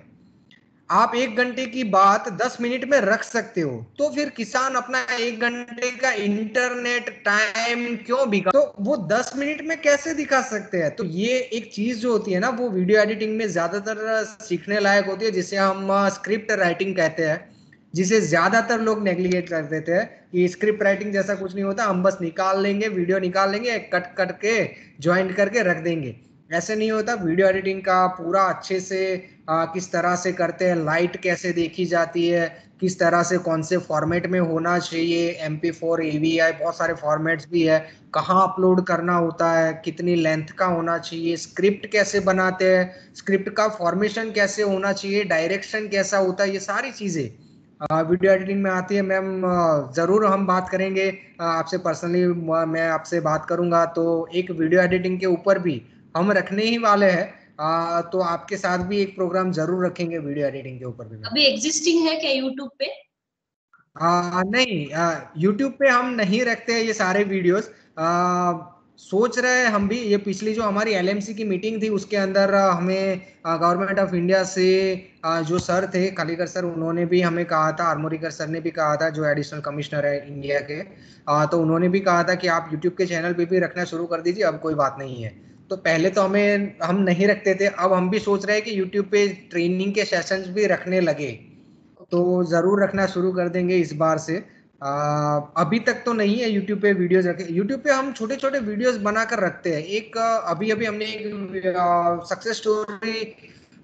आप 1 घंटे की बात 10 मिनट में रख सकते हो, तो फिर किसान अपना 1 घंटे का इंटरनेट टाइम क्यों बिगा, तो वो 10 मिनट में कैसे दिखा सकते हैं। तो ये एक चीज जो होती है ना, वो वीडियो एडिटिंग में ज्यादातर सीखने लायक होती है, जिसे हम स्क्रिप्ट राइटिंग कहते हैं, जिसे ज्यादातर लोग नेग्लिजेट कर देते हैं कि स्क्रिप्ट राइटिंग जैसा कुछ नहीं होता, हम बस निकाल लेंगे, वीडियो निकाल लेंगे, कट कट के ज्वाइन करके रख देंगे। ऐसे नहीं होता। वीडियो एडिटिंग का पूरा अच्छे से किस तरह से करते हैं, लाइट कैसे देखी जाती है, किस तरह से कौन से फॉर्मेट में होना चाहिए, MP4 AVI, बहुत सारे फॉर्मेट्स भी है, कहाँ अपलोड करना होता है, कितनी लेंथ का होना चाहिए, स्क्रिप्ट कैसे बनाते हैं, स्क्रिप्ट का फॉर्मेशन कैसे होना चाहिए, डायरेक्शन कैसा होता है, ये सारी चीजें वीडियो एडिटिंग में आती है। मैम जरूर हम बात करेंगे, आपसे पर्सनली मैं आपसे बात करूंगा, तो एक वीडियो एडिटिंग के ऊपर भी हम रखने ही वाले हैं। तो आपके साथ भी एक प्रोग्राम जरूर रखेंगे वीडियो एडिटिंग के ऊपर भी मैम। अभी एग्जिस्टिंग है क्या यूट्यूब पे? नहीं, यूट्यूब पे हम नहीं रखते हैं ये सारे वीडियोस। सोच रहे हैं हम भी, ये पिछली जो हमारी LMC की मीटिंग थी उसके अंदर हमें गवर्नमेंट ऑफ इंडिया से जो सर थे, खालीकर सर, उन्होंने भी हमें कहा था, आर्मोरीकर सर ने भी कहा था, जो एडिशनल कमिश्नर है इंडिया के, तो उन्होंने भी कहा था कि आप यूट्यूब के चैनल पे भी रखना शुरू कर दीजिए, अब कोई बात नहीं है। तो पहले तो हम नहीं रखते थे, अब हम भी सोच रहे हैं कि यूट्यूब पे ट्रेनिंग के सेशंस भी रखने लगे, तो जरूर रखना शुरू कर देंगे इस बार से। अभी तक तो नहीं है यूट्यूब पे वीडियोस रखे। यूट्यूब पे हम छोटे छोटे वीडियोस बनाकर रखते हैं। एक अभी अभी हमने एक सक्सेस स्टोरी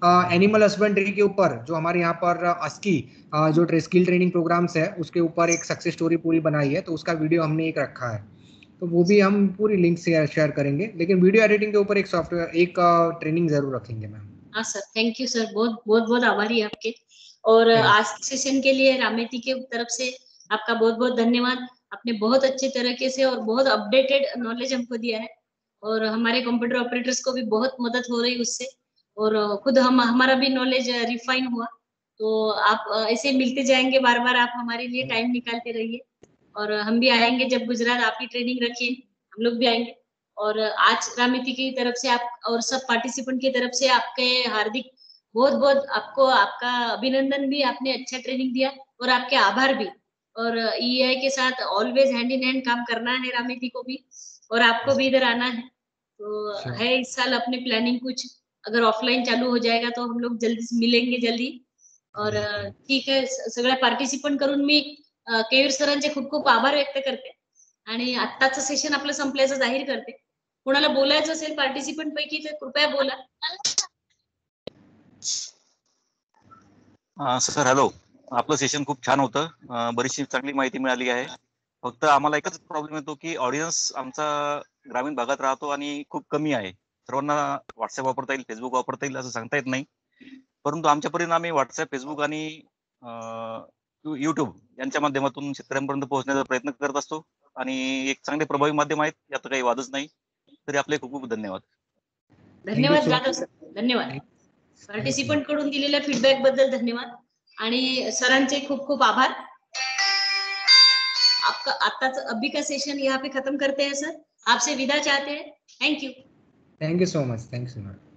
एनिमल हस्बेंड्री के ऊपर, जो हमारे यहाँ पर अस्की जो स्किल ट्रेनिंग प्रोग्राम्स है, उसके ऊपर एक सक्सेस स्टोरी पूरी बनाई है, तो उसका वीडियो हमने एक रखा है, तो वो भी हम पूरी लिंक शेयर करेंगे। लेकिन वीडियो एडिटिंग के ऊपर एक सॉफ्टवेयर, एक ट्रेनिंग जरूर रखेंगे मैम। हाँ सर, थैंक यू सर, बहुत बहुत बहुत आभारी है आपके। और आज के सेशन के लिए रामेती के तरफ से आपका बहुत बहुत धन्यवाद। आपने बहुत अच्छे तरीके से और बहुत अपडेटेड नॉलेज हमको दिया है, और हमारे कंप्यूटर ऑपरेटर्स को भी बहुत मदद हो रही उससे, और खुद हमारा भी नॉलेज रिफाइन हुआ। तो आप ऐसे मिलते जाएंगे बार बार, आप हमारे लिए टाइम निकालते रहिए, और हम भी आएंगे जब गुजरात, आप ही ट्रेनिंग रखिए, हम लोग भी आएंगे। और आज रामेती की तरफ से आप और सब पार्टिसिपेंट की तरफ से आपके हार्दिक बहुत बहुत आपको आपका अभिनंदन भी, आपने अच्छा ट्रेनिंग दिया, और आपके आभार भी। और EI के साथ ऑलवेज हैंड इन हैंड काम करना है रामेती को भी, और आपको भी इधर आना है। तो है इस साल अपने प्लानिंग कुछ, अगर ऑफलाइन चालू हो जाएगा तो हम लोग जल्दी मिलेंगे जल्दी। और ठीक आहे, सगळ्या पार्टिसिपंट करून मी केवीर सरांचे खूप खूप आभार व्यक्त करते, आणि आत्ताचं सेशन आपलं संपल्याचं जाहीर करते। कोणाला बोलायचं असेल पार्टिसिपंट पैकी तर कृपया बोला। सर हॅलो, आपलं सेशन खूप छान होतं, बरीचशी चांगली माहिती मिळाली आहे। फक्त आम्हाला एकच प्रॉब्लेम येतो की ऑडियन्स आमचा ग्रामीण भागात राहतो आणि खूप कमी आहे। सर्वांना व्हॉट्सअप वापरता येईल, फेसबुक वापरता येईल असं सांगता येत नाही, परंतु आमच्या परिणामी व्हॉट्सअप, फेसबुक आणि YouTube यांच्या माध्यमातून शेतकऱ्यांपर्यंत पोहोचण्याचा प्रयत्न करत असतो आणि एक चांगले प्रभावी माध्यम आहेत, यात काही वादच नाही. तरी आपले खूप खूप धन्यवाद. धन्यवाद जाधव सर, धन्यवाद. पार्टिसिपंट कडून दिलेल्या फीडबॅक बद्दल धन्यवाद आणि सरांचे खूप खूप आभार. आपका आताच अभी का सेशन यहाँ पे खत्म करते हैं सर. आपसे विदा चाहते हैं. Thank you. Thank you so much.